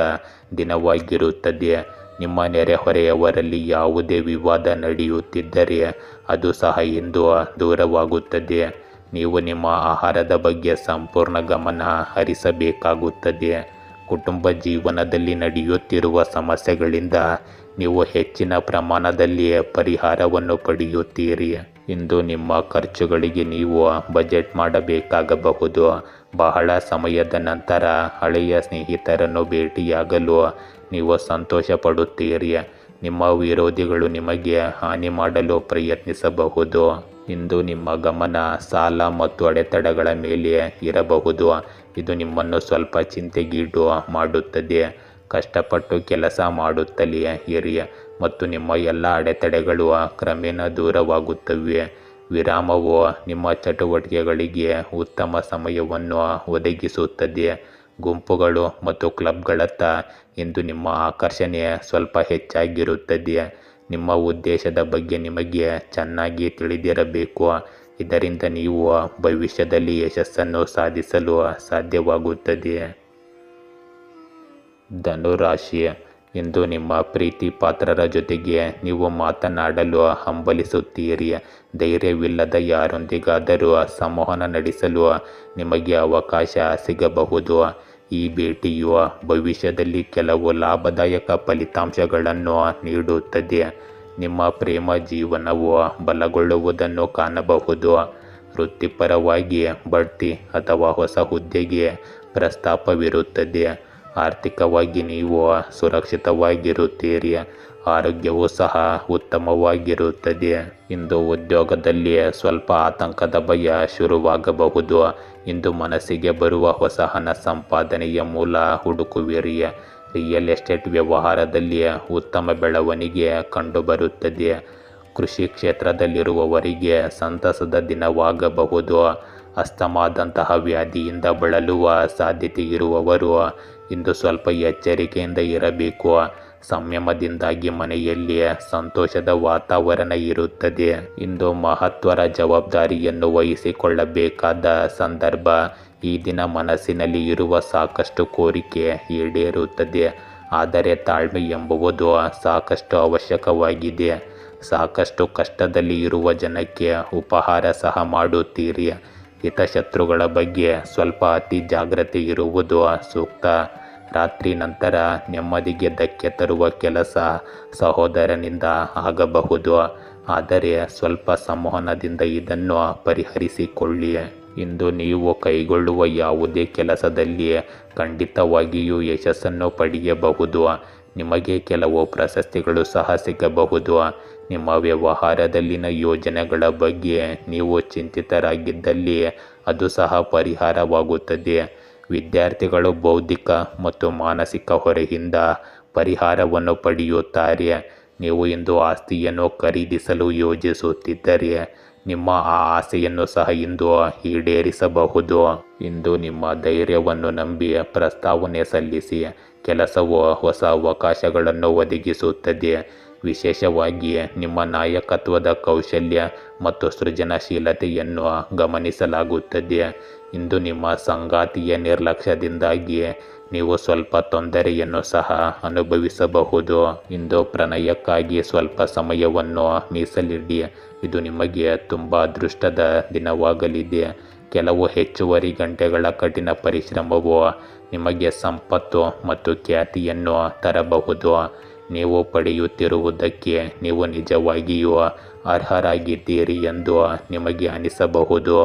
ದಿನವಾಗಿರುತ್ತದೆ. ನಿಮ್ಮ ನೆರೆಹೊರೆಯವರಲ್ಲಿ ಯಾವುದೇ ವಿವಾದ ನಡೆಯುತ್ತಿದ್ದರೆ ಅದು ಸಹ ಇಂದು ದೂರವಾಗುತ್ತದೆ. ನೀವು ನಿಮ್ಮ ಆಹಾರದ ಬಗ್ಗೆ ಸಂಪೂರ್ಣ ಗಮನ ಹರಿಸಬೇಕಾಗುತ್ತದೆ. ಕುಟುಂಬ ಜೀವನದಲ್ಲಿ ನಡೆಯುತ್ತಿರುವ ಸಮಸ್ಯೆಗಳಿಂದ ನೀವು ಹೆಚ್ಚಿನ ಪ್ರಮಾಣದಲ್ಲಿ ಪರಿಹಾರವನ್ನು ಪಡೆಯುತ್ತೀರಿ. ಇಂದು ನಿಮ್ಮ ಖರ್ಚುಗಳಿಗೆ ನೀವು ಬಜೆಟ್ ಮಾಡಬೇಕಾಗಬಹುದು. ಬಹಳ ಸಮಯದ ನಂತರ ಹಳೆಯ ಸ್ನೇಹಿತರನ್ನು ಭೇಟಿಯಾಗಲು ನೀವು ಸಂತೋಷ ಪಡುತ್ತೀರಿ. ನಿಮ್ಮ ವಿರೋಧಿಗಳು ನಿಮಗೆ ಹಾನಿ ಮಾಡಲು ಪ್ರಯತ್ನಿಸಬಹುದು. ಇಂದು ನಿಮ್ಮ ಗಮನ ಸಾಲ ಮತ್ತು ಅಡೆತಡೆಗಳ ಮೇಲೆ ಇರಬಹುದು. ಇದು ನಿಮ್ಮನ್ನು ಸ್ವಲ್ಪ ಚಿಂತೆಗೀಡು ಮಾಡುತ್ತದೆ. ಕಷ್ಟಪಟ್ಟು ಕೆಲಸ ಮಾಡುತ್ತಲೇ ಇರಿ ಮತ್ತು ನಿಮ್ಮ ಎಲ್ಲ ಅಡೆತಡೆಗಳು ಕ್ರಮೇಣ ದೂರವಾಗುತ್ತವೆ. ವಿರಾಮವು ನಿಮ್ಮ ಚಟುವಟಿಕೆಗಳಿಗೆ ಉತ್ತಮ ಸಮಯವನ್ನು ಒದಗಿಸುತ್ತದೆ. ಗುಂಪುಗಳು ಮತ್ತು ಕ್ಲಬ್ಗಳತ್ತ ಇಂದು ನಿಮ್ಮ ಆಕರ್ಷಣೆ ಸ್ವಲ್ಪ ಹೆಚ್ಚಾಗಿರುತ್ತದೆ. ನಿಮ್ಮ ಉದ್ದೇಶದ ಬಗ್ಗೆ ನಿಮಗೆ ಚೆನ್ನಾಗಿ ತಿಳಿದಿರಬೇಕು. ಇದರಿಂದ ನೀವು ಭವಿಷ್ಯದಲ್ಲಿ ಯಶಸ್ಸನ್ನು ಸಾಧಿಸಲು ಸಾಧ್ಯವಾಗುತ್ತದೆ. ಧನುರಾಶಿ, ಇಂದು ನಿಮ್ಮ ಪ್ರೀತಿ ಪಾತ್ರರ ಜೊತೆಗೆ ನೀವು ಮಾತನಾಡಲು ಹಂಬಲಿಸುತ್ತೀರಿ. ಧೈರ್ಯವಿಲ್ಲದ ಯಾರೊಂದಿಗಾದರೂ ಸಂವಹನ ನಡೆಸಲು ನಿಮಗೆ ಅವಕಾಶ ಸಿಗಬಹುದು. ಈ ಭೇಟಿಯು ಭವಿಷ್ಯದಲ್ಲಿ ಕೆಲವು ಲಾಭದಾಯಕ ಫಲಿತಾಂಶಗಳನ್ನು ನೀಡುತ್ತದೆ. ನಿಮ್ಮ ಪ್ರೇಮ ಜೀವನವು ಬಲಗೊಳ್ಳುವುದನ್ನು ಕಾಣಬಹುದು. ವೃತ್ತಿಪರವಾಗಿ ಬಡ್ತಿ ಅಥವಾ ಹೊಸ ಹುದ್ದೆಗೆ ಪ್ರಸ್ತಾಪವಿರುತ್ತದೆ. ಆರ್ಥಿಕವಾಗಿ ನೀವು ಸುರಕ್ಷಿತವಾಗಿರುತ್ತೀರಿ. ಆರೋಗ್ಯವೂ ಸಹ ಉತ್ತಮವಾಗಿರುತ್ತದೆ. ಇಂದು ಉದ್ಯೋಗದಲ್ಲಿ ಸ್ವಲ್ಪ ಆತಂಕದ ಭಯ ಶುರುವಾಗಬಹುದು. ಇಂದು ಮನಸ್ಸಿಗೆ ಬರುವ ಹೊಸ ಹಣ ಸಂಪಾದನೆಯ ಮೂಲ ಹುಡುಕುವಿರಿ. ರಿಯಲ್ ಎಸ್ಟೇಟ್ ವ್ಯವಹಾರದಲ್ಲಿ ಉತ್ತಮ ಬೆಳವಣಿಗೆ ಕಂಡುಬರುತ್ತದೆ. ಕೃಷಿ ಕ್ಷೇತ್ರದಲ್ಲಿರುವವರಿಗೆ ಸಂತಸದ ದಿನವಾಗಬಹುದು. ಅಸ್ತಮಾದಂತಹ ವ್ಯಾಧಿಯಿಂದ ಬಳಲುವ ಸಾಧ್ಯತೆ ಇರುವವರು ಇಂದು ಸ್ವಲ್ಪ ಎಚ್ಚರಿಕೆಯಿಂದ ಇರಬೇಕು. ಸಂಯಮದಿಂದಾಗಿ ಮನೆಯಲ್ಲಿ ಸಂತೋಷದ ವಾತಾವರಣ ಇರುತ್ತದೆ. ಇಂದು ಮಹತ್ವದ ಜವಾಬ್ದಾರಿಯನ್ನು ವಹಿಸಿಕೊಳ್ಳಬೇಕಾದ ಸಂದರ್ಭ. ಈ ದಿನ ಮನಸ್ಸಿನಲ್ಲಿ ಇರುವ ಸಾಕಷ್ಟು ಕೋರಿಕೆ ಈಡೇರುತ್ತದೆ. ಆದರೆ ತಾಳ್ಮೆ ಎಂಬುದು ಸಾಕಷ್ಟು ಅವಶ್ಯಕವಾಗಿದೆ. ಸಾಕಷ್ಟು ಕಷ್ಟದಲ್ಲಿ ಇರುವ ಜನಕ್ಕೆ ಉಪಹಾರ ಸಹ ಮಾಡುತ್ತೀರಿ. ಹಿತಶತ್ರುಗಳ ಬಗ್ಗೆ ಸ್ವಲ್ಪ ಅತಿ ಜಾಗ್ರತೆ ಇರುವುದು ಸೂಕ್ತ. ರಾತ್ರಿ ನಂತರ ನೆಮ್ಮದಿಗೆ ಧಕ್ಕೆ ತರುವ ಕೆಲಸ ಸಹೋದರನಿಂದ ಆಗಬಹುದು. ಆದರೆ ಸ್ವಲ್ಪ ಸಂವಹನದಿಂದ ಇದನ್ನು ಪರಿಹರಿಸಿಕೊಳ್ಳಿ. ಇಂದು ನೀವು ಕೈಗೊಳ್ಳುವ ಯಾವುದೇ ಕೆಲಸದಲ್ಲಿ ಖಂಡಿತವಾಗಿಯೂ ಯಶಸ್ಸನ್ನು ಪಡೆಯಬಹುದು. ನಿಮಗೆ ಕೆಲವು ಪ್ರಶಸ್ತಿಗಳು ಸಹ ಸಿಗಬಹುದು. ನಿಮ್ಮ ವ್ಯವಹಾರದಲ್ಲಿನ ಯೋಜನೆಗಳ ಬಗ್ಗೆ ನೀವು ಚಿಂತಿತರಾಗಿದ್ದಲ್ಲಿ ಅದು ಸಹ ಪರಿಹಾರವಾಗುತ್ತದೆ. ವಿದ್ಯಾರ್ಥಿಗಳು ಬೌದ್ಧಿಕ ಮತ್ತು ಮಾನಸಿಕ ಹೊರೆಯಿಂದ ಪರಿಹಾರವನ್ನು ಪಡೆಯುತ್ತಾರೆ. ನೀವು ಇಂದು ಆಸ್ತಿಯನ್ನು ಖರೀದಿಸಲು ಯೋಜಿಸುತ್ತಿದ್ದರೆ ನಿಮ್ಮ ಆ ಆಸೆಯನ್ನು ಸಹ ಇಂದು ಈಡೇರಿಸಬಹುದು. ಇಂದು ನಿಮ್ಮ ಧೈರ್ಯವನ್ನು ನಂಬಿ ಪ್ರಸ್ತಾವನೆ ಸಲ್ಲಿಸಿ. ಕೆಲಸವು ಹೊಸ ಅವಕಾಶಗಳನ್ನು ಒದಗಿಸುತ್ತದೆ. ವಿಶೇಷವಾಗಿ ನಿಮ್ಮ ನಾಯಕತ್ವದ ಕೌಶಲ್ಯ ಮತ್ತು ಸೃಜನಶೀಲತೆಯನ್ನು ಗಮನಿಸಲಾಗುತ್ತದೆ. ಇಂದು ನಿಮ್ಮ ಸಂಗಾತಿಯ ನಿರ್ಲಕ್ಷ್ಯದಿಂದಾಗಿ ನೀವು ಸ್ವಲ್ಪ ತೊಂದರೆಯನ್ನು ಸಹ ಅನುಭವಿಸಬಹುದು. ಇಂದು ಪ್ರಣಯಕ್ಕಾಗಿ ಸ್ವಲ್ಪ ಸಮಯವನ್ನು ಮೀಸಲಿಡಿ. ಇದು ನಿಮಗೆ ತುಂಬ ಅದೃಷ್ಟದ ದಿನವಾಗಲಿದೆ. ಕೆಲವು ಹೆಚ್ಚುವರಿ ಗಂಟೆಗಳ ಕಠಿಣ ಪರಿಶ್ರಮವು ನಿಮಗೆ ಸಂಪತ್ತು ಮತ್ತು ಖ್ಯಾತಿಯನ್ನು ತರಬಹುದು. ನೀವು ಪಡೆಯುತ್ತಿರುವುದಕ್ಕೆ ನೀವು ನಿಜವಾಗಿಯೂ ಅರ್ಹರಾಗಿದ್ದೀರಿ ಎಂದು ನಿಮಗೆ ಅನಿಸಬಹುದು.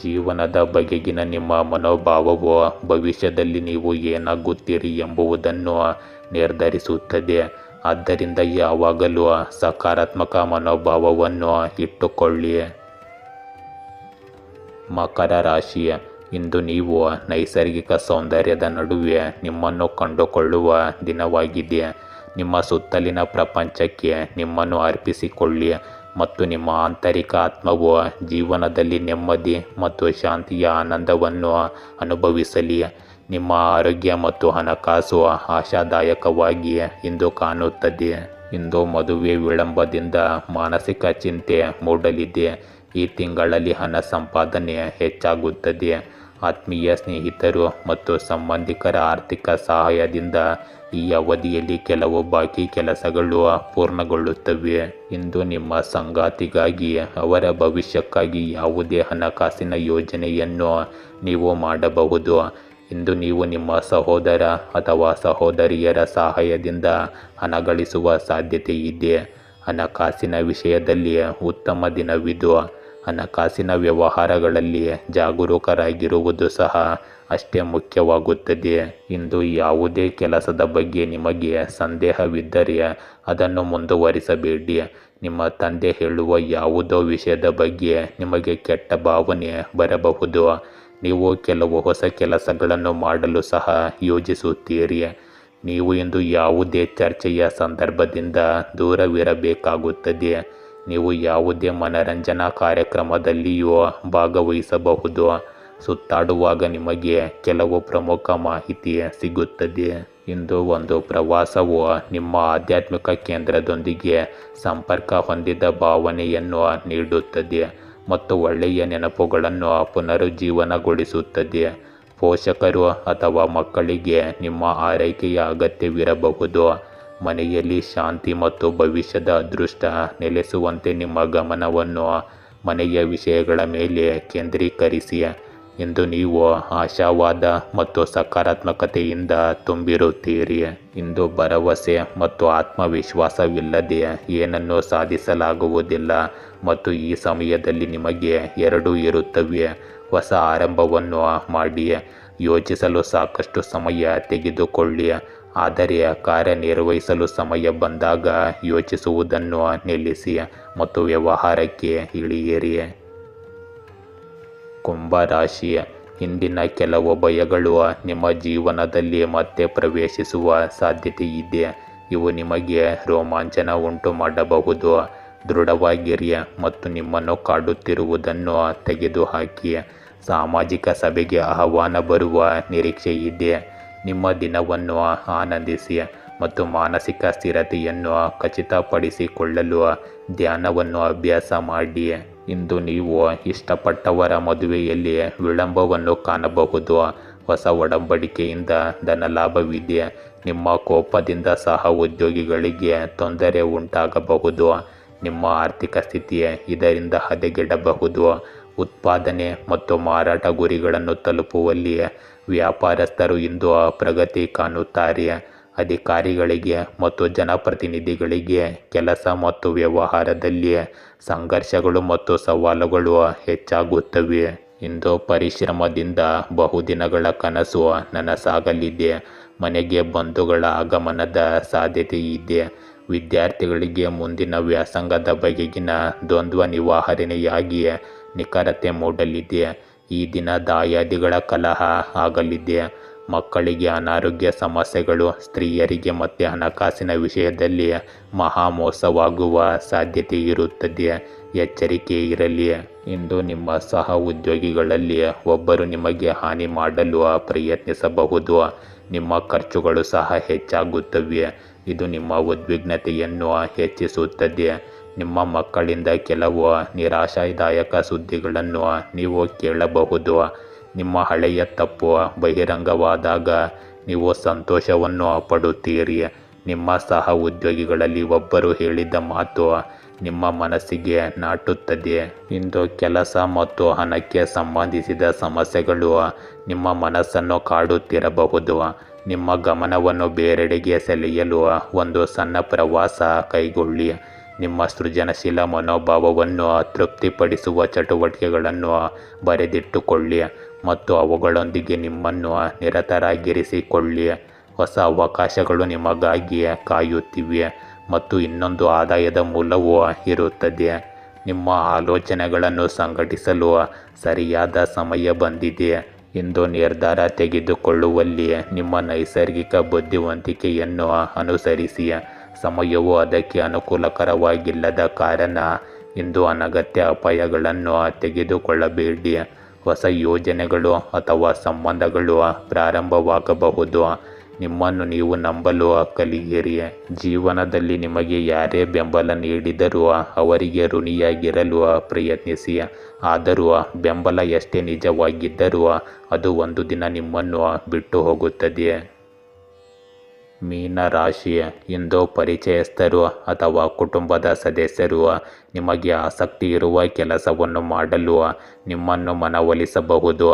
ಜೀವನದ ಬಗೆಗಿನ ನಿಮ್ಮ ಮನೋಭಾವವು ಭವಿಷ್ಯದಲ್ಲಿ ನೀವು ಏನಾಗುತ್ತೀರಿ ಎಂಬುದನ್ನು ನಿರ್ಧರಿಸುತ್ತದೆ. ಆದ್ದರಿಂದ ಯಾವಾಗಲೂ ಸಕಾರಾತ್ಮಕ ಮನೋಭಾವವನ್ನು ಇಟ್ಟುಕೊಳ್ಳಿ. ಮಕರ ರಾಶಿ, ಇಂದು ನೀವು ನೈಸರ್ಗಿಕ ಸೌಂದರ್ಯದ ನಡುವೆ ನಿಮ್ಮನ್ನು ಕಂಡುಕೊಳ್ಳುವ ದಿನವಾಗಿದೆ. ನಿಮ್ಮ ಸುತ್ತಲಿನ ಪ್ರಪಂಚಕ್ಕೆ ನಿಮ್ಮನ್ನು ಅರ್ಪಿಸಿಕೊಳ್ಳಿ ಮತ್ತು ನಿಮ್ಮ ಆಂತರಿಕ ಆತ್ಮವು ಜೀವನದಲ್ಲಿ ನೆಮ್ಮದಿ ಮತ್ತು ಶಾಂತಿಯ ಆನಂದವನ್ನು ಅನುಭವಿಸಲಿ. ನಿಮ್ಮ ಆರೋಗ್ಯ ಮತ್ತು ಹಣಕಾಸು ಆಶಾದಾಯಕವಾಗಿ ಇಂದು ಕಾಣುತ್ತದೆ. ಇಂದು ಮದುವೆ ವಿಳಂಬದಿಂದ ಮಾನಸಿಕ ಚಿಂತೆ ಮೂಡಲಿದೆ. ಈ ತಿಂಗಳಲ್ಲಿ ಹಣ ಸಂಪಾದನೆ ಹೆಚ್ಚಾಗುತ್ತದೆ. ಆತ್ಮೀಯ ಸ್ನೇಹಿತರು ಮತ್ತು ಸಂಬಂಧಿಕರ ಆರ್ಥಿಕ ಸಹಾಯದಿಂದ ಈ ಅವಧಿಯಲ್ಲಿ ಕೆಲವು ಬಾಕಿ ಕೆಲಸಗಳು ಪೂರ್ಣಗೊಳ್ಳುತ್ತವೆ. ಇಂದು ನಿಮ್ಮ ಸಂಗಾತಿಗಾಗಿ ಅವರ ಭವಿಷ್ಯಕ್ಕಾಗಿ ಯಾವುದೇ ಹಣಕಾಸಿನ ಯೋಜನೆಯನ್ನು ನೀವು ಮಾಡಬಹುದು. ಇಂದು ನೀವು ನಿಮ್ಮ ಸಹೋದರ ಅಥವಾ ಸಹೋದರಿಯರ ಸಹಾಯದಿಂದ ಹಣ ಗಳಿಸುವ ಸಾಧ್ಯತೆ ಇದೆ. ಹಣಕಾಸಿನ ವಿಷಯದಲ್ಲಿ ಉತ್ತಮ ದಿನವಿದು. ಹಣಕಾಸಿನ ವ್ಯವಹಾರಗಳಲ್ಲಿ ಜಾಗರೂಕರಾಗಿರುವುದು ಸಹ ಅಷ್ಟೇ ಮುಖ್ಯವಾಗುತ್ತದೆ. ಇಂದು ಯಾವುದೇ ಕೆಲಸದ ಬಗ್ಗೆ ನಿಮಗೆ ಸಂದೇಹವಿದ್ದರೆ ಅದನ್ನು ಮುಂದುವರಿಸಬೇಡಿ. ನಿಮ್ಮ ತಂದೆ ಹೇಳುವ ಯಾವುದೋ ವಿಷಯದ ಬಗ್ಗೆ ನಿಮಗೆ ಕೆಟ್ಟ ಭಾವನೆ ಬರಬಹುದು. ನೀವು ಕೆಲವು ಹೊಸ ಕೆಲಸಗಳನ್ನು ಮಾಡಲು ಸಹ ಯೋಜಿಸುತ್ತೀರಿ. ನೀವು ಇಂದು ಯಾವುದೇ ಚರ್ಚೆಯ ಸಂದರ್ಭದಿಂದ ದೂರವಿರಬೇಕಾಗುತ್ತದೆ. ನೀವು ಯಾವುದೇ ಮನರಂಜನಾ ಕಾರ್ಯಕ್ರಮದಲ್ಲಿಯೂ ಭಾಗವಹಿಸಬಹುದು. ಸುತ್ತಾಡುವಾಗ ನಿಮಗೆ ಕೆಲವು ಪ್ರಮುಖ ಮಾಹಿತಿ ಸಿಗುತ್ತದೆ. ಇಂದು ಒಂದು ಪ್ರವಾಸವು ನಿಮ್ಮ ಆಧ್ಯಾತ್ಮಿಕ ಕೇಂದ್ರದೊಂದಿಗೆ ಸಂಪರ್ಕ ಹೊಂದಿದ ಭಾವನೆಯನ್ನು ನೀಡುತ್ತದೆ ಮತ್ತು ಒಳ್ಳೆಯ ನೆನಪುಗಳನ್ನು ಪುನರುಜ್ಜೀವನಗೊಳಿಸುತ್ತದೆ. ಪೋಷಕರು ಅಥವಾ ಮಕ್ಕಳಿಗೆ ನಿಮ್ಮ ಆರೈಕೆಯ ಅಗತ್ಯವಿರಬಹುದು. ಮನೆಯಲ್ಲಿ ಶಾಂತಿ ಮತ್ತು ಭವಿಷ್ಯದ ಅದೃಷ್ಟ ನೆಲೆಸುವಂತೆ ನಿಮ್ಮ ಗಮನವನ್ನು ಮನೆಯ ವಿಷಯಗಳ ಮೇಲೆ ಕೇಂದ್ರೀಕರಿಸಿ. ಇಂದು ನೀವು ಆಶಾವಾದ ಮತ್ತು ಸಕಾರಾತ್ಮಕತೆಯಿಂದ ತುಂಬಿರುತ್ತೀರಿ. ಇಂದು ಭರವಸೆ ಮತ್ತು ಆತ್ಮವಿಶ್ವಾಸವಿಲ್ಲದೆ ಏನನ್ನೂ ಸಾಧಿಸಲಾಗುವುದಿಲ್ಲ ಮತ್ತು ಈ ಸಮಯದಲ್ಲಿ ನಿಮಗೆ ಎರಡೂ ಇರುತ್ತವೆ. ಹೊಸ ಆರಂಭವನ್ನು ಮಾಡಿ. ಯೋಚಿಸಲು ಸಾಕಷ್ಟು ಸಮಯ ತೆಗೆದುಕೊಳ್ಳಿ, ಆದರೆ ಕಾರ್ಯನಿರ್ವಹಿಸಲು ಸಮಯ ಬಂದಾಗ ಯೋಚಿಸುವುದನ್ನು ನಿಲ್ಲಿಸಿ ಮತ್ತು ವ್ಯವಹಾರಕ್ಕೆ ಇಳಿಯಿರಿ. ಕುಂಭ ರಾಶಿ. ಹಿಂದಿನ ಕೆಲವು ಭಯಗಳು ನಿಮ್ಮ ಜೀವನದಲ್ಲಿ ಮತ್ತೆ ಪ್ರವೇಶಿಸುವ ಸಾಧ್ಯತೆ ಇದೆ. ಇವು ನಿಮಗೆ ರೋಮಾಂಚನ ಉಂಟು ಮಾಡಬಹುದು. ದೃಢವಾಗಿರಿ ಮತ್ತು ನಿಮ್ಮನ್ನು ಕಾಡುತ್ತಿರುವುದನ್ನು ತೆಗೆದುಹಾಕಿ. ಸಾಮಾಜಿಕ ಸಭೆಗೆ ಆಹ್ವಾನ ಬರುವ ನಿರೀಕ್ಷೆ ಇದೆ. ನಿಮ್ಮ ದಿನವನ್ನು ಆನಂದಿಸಿ ಮತ್ತು ಮಾನಸಿಕ ಸ್ಥಿರತೆಯನ್ನು ಖಚಿತಪಡಿಸಿಕೊಳ್ಳಲು ಧ್ಯಾನವನ್ನು ಅಭ್ಯಾಸ ಮಾಡಿ. ಇಂದು ನೀವು ಇಷ್ಟಪಟ್ಟವರ ಮದುವೆಯಲ್ಲಿ ವಿಳಂಬವನ್ನು ಕಾಣಬಹುದು. ಹೊಸ ಒಡಂಬಡಿಕೆಯಿಂದ ಧನಲಾಭವಿದೆ. ನಿಮ್ಮ ಕೋಪದಿಂದ ಸಹ ಉದ್ಯೋಗಿಗಳಿಗೆ ತೊಂದರೆ ಉಂಟಾಗಬಹುದು. ನಿಮ್ಮ ಆರ್ಥಿಕ ಸ್ಥಿತಿ ಇದರಿಂದ ಹದಗೆಡಬಹುದು. ಉತ್ಪಾದನೆ ಮತ್ತು ಮಾರಾಟ ಗುರಿಗಳನ್ನು ತಲುಪುವಲ್ಲಿ ವ್ಯಾಪಾರಸ್ಥರು ಇಂದು ಪ್ರಗತಿ ಕಾಣುತ್ತಾರೆ. ಅಧಿಕಾರಿಗಳಿಗೆ ಮತ್ತು ಜನಪ್ರತಿನಿಧಿಗಳಿಗೆ ಕೆಲಸ ಮತ್ತು ವ್ಯವಹಾರದಲ್ಲಿ ಸಂಘರ್ಷಗಳು ಮತ್ತು ಸವಾಲುಗಳು ಹೆಚ್ಚಾಗುತ್ತವೆ. ಇಂದು ಪರಿಶ್ರಮದಿಂದ ಬಹುದಿನಗಳ ಕನಸು ನನಸಾಗಲಿದೆ. ಮನೆಗೆ ಬಂಧುಗಳ ಆಗಮನದ ಸಾಧ್ಯತೆ ಇದೆ. ವಿದ್ಯಾರ್ಥಿಗಳಿಗೆ ಮುಂದಿನ ವ್ಯಾಸಂಗದ ಬಗೆಗಿನ ದ್ವಂದ್ವ ನಿವಾರಣೆಯಾಗಿ ನಿಖರತೆ ಮೂಡಲಿದೆ. ಈ ದಿನ ದಾಯಾದಿಗಳ ಕಲಹ ಆಗಲಿದೆ. ಮಕ್ಕಳಿಗೆ ಅನಾರೋಗ್ಯ ಸಮಸ್ಯೆಗಳು, ಸ್ತ್ರೀಯರಿಗೆ ಮತ್ತು ಹಣಕಾಸಿನ ವಿಷಯದಲ್ಲಿ ಮಹಾಮೋಸವಾಗುವ ಸಾಧ್ಯತೆ ಇರುತ್ತದೆ. ಎಚ್ಚರಿಕೆ ಇರಲಿ. ಇಂದು ನಿಮ್ಮ ಸಹ ಉದ್ಯೋಗಿಗಳಲ್ಲಿ ಒಬ್ಬರು ನಿಮಗೆ ಹಾನಿ ಮಾಡಲು ಪ್ರಯತ್ನಿಸಬಹುದು. ನಿಮ್ಮ ಖರ್ಚುಗಳು ಸಹ ಹೆಚ್ಚಾಗುತ್ತವೆ. ಇದು ನಿಮ್ಮ ಉದ್ವಿಗ್ನತೆಯನ್ನು ಹೆಚ್ಚಿಸುತ್ತದೆ. ನಿಮ್ಮ ಮಕ್ಕಳಿಂದ ಕೆಲವು ನಿರಾಶಾದಾಯಕ ಸುದ್ದಿಗಳನ್ನು ನೀವು ಕೇಳಬಹುದು. ನಿಮ್ಮ ಹಳೆಯ ತಪ್ಪು ಬಹಿರಂಗವಾದಾಗ ನೀವು ಸಂತೋಷವನ್ನು ಪಡುತ್ತೀರಿ. ನಿಮ್ಮ ಸಹ ಉದ್ಯೋಗಿಗಳಲ್ಲಿ ಒಬ್ಬರು ಹೇಳಿದ ಮಾತು ನಿಮ್ಮ ಮನಸ್ಸಿಗೆ ನಾಟುತ್ತದೆ. ಇಂದು ಕೆಲಸ ಮತ್ತು ಹಣಕ್ಕೆ ಸಂಬಂಧಿಸಿದ ಸಮಸ್ಯೆಗಳು ನಿಮ್ಮ ಮನಸ್ಸನ್ನು ಕಾಡುತ್ತಿರಬಹುದು. ನಿಮ್ಮ ಗಮನವನ್ನು ಬೇರೆಡೆಗೆ ಸೆಳೆಯಲು ಒಂದು ಸಣ್ಣ ಪ್ರವಾಸ ಕೈಗೊಳ್ಳಿ. ನಿಮ್ಮ ಸೃಜನಶೀಲ ಮನೋಭಾವವನ್ನು ತೃಪ್ತಿಪಡಿಸುವ ಚಟುವಟಿಕೆಗಳನ್ನು ಬರೆದಿಟ್ಟುಕೊಳ್ಳಿ ಮತ್ತು ಅವುಗಳೊಂದಿಗೆ ನಿಮ್ಮನ್ನು ನಿರತರಾಗಿರಿಸಿಕೊಳ್ಳಿ. ಹೊಸ ಅವಕಾಶಗಳು ನಿಮಗಾಗಿ ಕಾಯುತ್ತಿವೆ ಮತ್ತು ಇನ್ನೊಂದು ಆದಾಯದ ಮೂಲವೂ ಇರುತ್ತದೆ. ನಿಮ್ಮ ಆಲೋಚನೆಗಳನ್ನು ಸಂಘಟಿಸಲು ಸರಿಯಾದ ಸಮಯ ಬಂದಿದೆ. ಇಂದು ನಿರ್ಧಾರ ತೆಗೆದುಕೊಳ್ಳುವಲ್ಲಿ ನಿಮ್ಮ ನೈಸರ್ಗಿಕ ಬುದ್ಧಿವಂತಿಕೆಯನ್ನು ಅನುಸರಿಸಿ. ಸಮಯವು ಅದಕ್ಕೆ ಅನುಕೂಲಕರವಾಗಿಲ್ಲದ ಕಾರಣ ಇಂದು ಅನಗತ್ಯ ಅಪಾಯಗಳನ್ನು ತೆಗೆದುಕೊಳ್ಳಬೇಡಿ. ಹೊಸ ಯೋಜನೆಗಳು ಅಥವಾ ಸಂಬಂಧಗಳು ಪ್ರಾರಂಭವಾಗಬಹುದು. ನಿಮ್ಮನ್ನು ನೀವು ನಂಬಲು ಕಲಿಯಿರಿ. ಜೀವನದಲ್ಲಿ ನಿಮಗೆ ಯಾರೇ ಬೆಂಬಲ ನೀಡಿದರೂ ಅವರಿಗೆ ಋಣಿಯಾಗಿರಲು ಪ್ರಯತ್ನಿಸಿ. ಆದರೂ ಬೆಂಬಲ ಎಷ್ಟೇ ನಿಜವಾಗಿದ್ದರೂ ಅದು ಒಂದು ದಿನ ನಿಮ್ಮನ್ನು ಬಿಟ್ಟು ಹೋಗುತ್ತದೆ. ಮೀನ ರಾಶಿ. ಇಂದು ಪರಿಚಯಸ್ಥರು ಅಥವಾ ಕುಟುಂಬದ ಸದಸ್ಯರು ನಿಮಗೆ ಆಸಕ್ತಿ ಇರುವ ಕೆಲಸವನ್ನು ಮಾಡಲು ನಿಮ್ಮನ್ನು ಮನವೊಲಿಸಬಹುದು.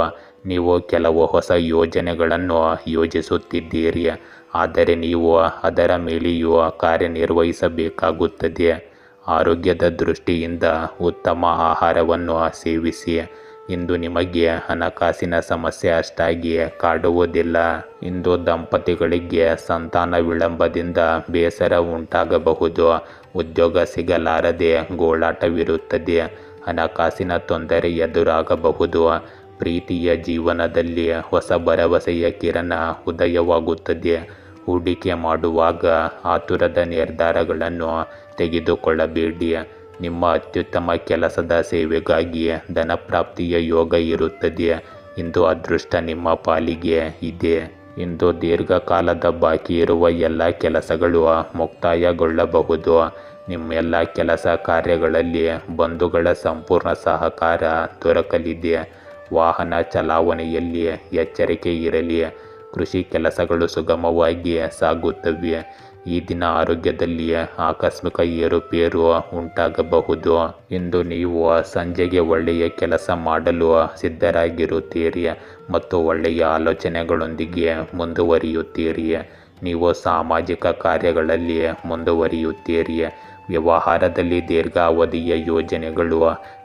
ನೀವು ಕೆಲವು ಹೊಸ ಯೋಜನೆಗಳನ್ನು ಯೋಜಿಸುತ್ತಿದ್ದೀರಿ, ಆದರೆ ನೀವು ಅದರ ಮೇಲೆಯೂ ಕಾರ್ಯನಿರ್ವಹಿಸಬೇಕಾಗುತ್ತದೆ. ಆರೋಗ್ಯದ ದೃಷ್ಟಿಯಿಂದ ಉತ್ತಮ ಆಹಾರವನ್ನು ಸೇವಿಸಿ. ಇಂದು ನಿಮಗೆ ಹಣಕಾಸಿನ ಸಮಸ್ಯೆ ಅಷ್ಟಾಗಿ ಕಾಡುವುದಿಲ್ಲ. ಇಂದು ದಂಪತಿಗಳಿಗೆ ಸಂತಾನ ವಿಳಂಬದಿಂದ ಬೇಸರ ಉಂಟಾಗಬಹುದು. ಉದ್ಯೋಗ ಸಿಗಲಾರದೆ ಗೋಳಾಟವಿರುತ್ತದೆ. ಹಣಕಾಸಿನ ತೊಂದರೆ ಎದುರಾಗಬಹುದು. ಪ್ರೀತಿಯ ಜೀವನದಲ್ಲಿ ಹೊಸ ಭರವಸೆಯ ಕಿರಣ ಉದಯವಾಗುತ್ತದೆ. ಹೂಡಿಕೆ ಮಾಡುವಾಗ ಆತುರದ ನಿರ್ಧಾರಗಳನ್ನು ತೆಗೆದುಕೊಳ್ಳಬೇಡಿ. ನಿಮ್ಮ ಅತ್ಯುತ್ತಮ ಕೆಲಸದ ಸೇವೆಗಾಗಿ ಧನಪ್ರಾಪ್ತಿಯ ಯೋಗ ಇರುತ್ತದೆ. ಇಂದು ಅದೃಷ್ಟ ನಿಮ್ಮ ಪಾಲಿಗೆ ಇದೆ. ಇಂದು ದೀರ್ಘಕಾಲದ ಬಾಕಿ ಇರುವ ಎಲ್ಲ ಕೆಲಸಗಳು ಮುಕ್ತಾಯಗೊಳ್ಳಬಹುದು. ನಿಮ್ಮೆಲ್ಲ ಕೆಲಸ ಕಾರ್ಯಗಳಲ್ಲಿ ಬಂಧುಗಳ ಸಂಪೂರ್ಣ ಸಹಕಾರ ದೊರಕಲಿದೆ. ವಾಹನ ಚಲಾವಣೆಯಲ್ಲಿ ಎಚ್ಚರಿಕೆ ಇರಲಿ. ಕೃಷಿ ಕೆಲಸಗಳು ಸುಗಮವಾಗಿ ಸಾಗುತ್ತವೆ. ಈ ದಿನ ಆರೋಗ್ಯದಲ್ಲಿ ಆಕಸ್ಮಿಕ ಏರುಪೇರು ಉಂಟಾಗಬಹುದು. ಇಂದು ನೀವು ಸಂಜೆಗೆ ಒಳ್ಳೆಯ ಕೆಲಸ ಮಾಡಲು ಸಿದ್ಧರಾಗಿರುತ್ತೀರಿ ಮತ್ತು ಒಳ್ಳೆಯ ಆಲೋಚನೆಗಳೊಂದಿಗೆ ಮುಂದುವರಿಯುತ್ತೀರಿ. ನೀವು ಸಾಮಾಜಿಕ ಕಾರ್ಯಗಳಲ್ಲಿ ಮುಂದುವರಿಯುತ್ತೀರಿ. ವ್ಯವಹಾರದಲ್ಲಿ ದೀರ್ಘಾವಧಿಯ ಯೋಜನೆಗಳು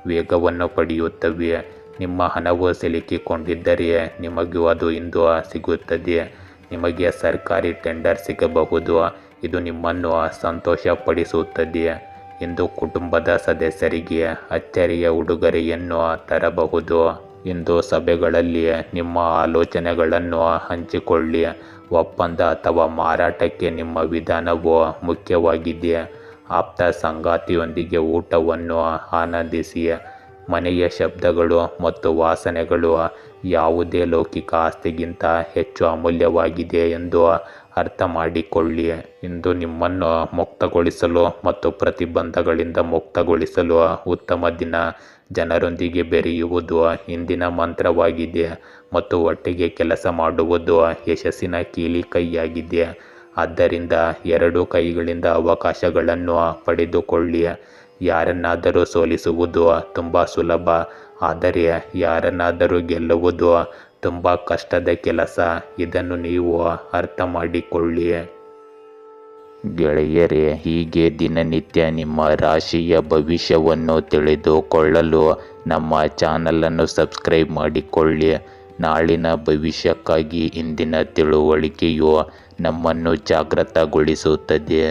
ವೇಗವನ್ನು ಪಡೆಯುತ್ತವೆ. ನಿಮ್ಮ ಹಣವು ಸಿಲುಕಿಕೊಂಡಿದ್ದರೆ ನಿಮಗೂ ಅದು ಇಂದು ಸಿಗುತ್ತದೆ. ನಿಮಗೆ ಸರ್ಕಾರಿ ಟೆಂಡರ್ ಸಿಗಬಹುದು. ಇದು ನಿಮ್ಮನ್ನು ಸಂತೋಷಪಡಿಸುತ್ತದೆ. ಇಂದು ಕುಟುಂಬದ ಸದಸ್ಯರಿಗೆ ಅಚ್ಚರಿಯ ಉಡುಗೊರೆಯನ್ನು ತರಬಹುದು. ಇಂದು ಸಭೆಗಳಲ್ಲಿ ನಿಮ್ಮ ಆಲೋಚನೆಗಳನ್ನು ಹಂಚಿಕೊಳ್ಳಿ. ಒಪ್ಪಂದ ಅಥವಾ ಮಾರಾಟಕ್ಕೆ ನಿಮ್ಮ ವಿಧಾನವು ಮುಖ್ಯವಾಗಿದೆ. ಆಪ್ತ ಸಂಗಾತಿಯೊಂದಿಗೆ ಊಟವನ್ನು ಆನಂದಿಸಿ. ಮನೆಯ ಶಬ್ದಗಳು ಮತ್ತು ವಾಸನೆಗಳು ಯಾವುದೇ ಲೌಕಿಕ ಆಸ್ತಿಗಿಂತ ಹೆಚ್ಚು ಅಮೂಲ್ಯವಾಗಿದೆ ಎಂದು ಅರ್ಥ ಮಾಡಿಕೊಳ್ಳಿ. ಇಂದು ನಿಮ್ಮನ್ನು ಮುಕ್ತಗೊಳಿಸಲು ಮತ್ತು ಪ್ರತಿಬಂಧಗಳಿಂದ ಮುಕ್ತಗೊಳಿಸಲು ಉತ್ತಮ ದಿನ. ಜನರೊಂದಿಗೆ ಬೆರೆಯುವುದು ಇಂದಿನ ಮಂತ್ರವಾಗಿದೆ ಮತ್ತು ಒಟ್ಟಿಗೆ ಕೆಲಸ ಮಾಡುವುದು ಯಶಸ್ಸಿನ ಕೀಲಿಕೈಯಾಗಿದೆ. ಆದ್ದರಿಂದ ಎರಡೂ ಕೈಗಳಿಂದ ಅವಕಾಶಗಳನ್ನು ಪಡೆದುಕೊಳ್ಳಿ. ಯಾರನ್ನಾದರೂ ಸೋಲಿಸುವುದು ತುಂಬ ಸುಲಭ, ಆದರೆ ಯಾರನ್ನಾದರೂ ಗೆಲ್ಲುವುದು ತುಂಬ ಕಷ್ಟದ ಕೆಲಸ. ಇದನ್ನು ನೀವು ಅರ್ಥ ಮಾಡಿಕೊಳ್ಳಿ. ಗೆಳೆಯರೇ, ಹೀಗೆ ದಿನನಿತ್ಯ ನಿಮ್ಮ ರಾಶಿಯ ಭವಿಷ್ಯವನ್ನು ತಿಳಿದುಕೊಳ್ಳಲು ನಮ್ಮ ಚಾನಲನ್ನು ಸಬ್ಸ್ಕ್ರೈಬ್ ಮಾಡಿಕೊಳ್ಳಿ. ನಾಳಿನ ಭವಿಷ್ಯಕ್ಕಾಗಿ ಇಂದಿನ ತಿಳುವಳಿಕೆಯು ನಮ್ಮನ್ನು ಜಾಗೃತಗೊಳಿಸುತ್ತದೆ.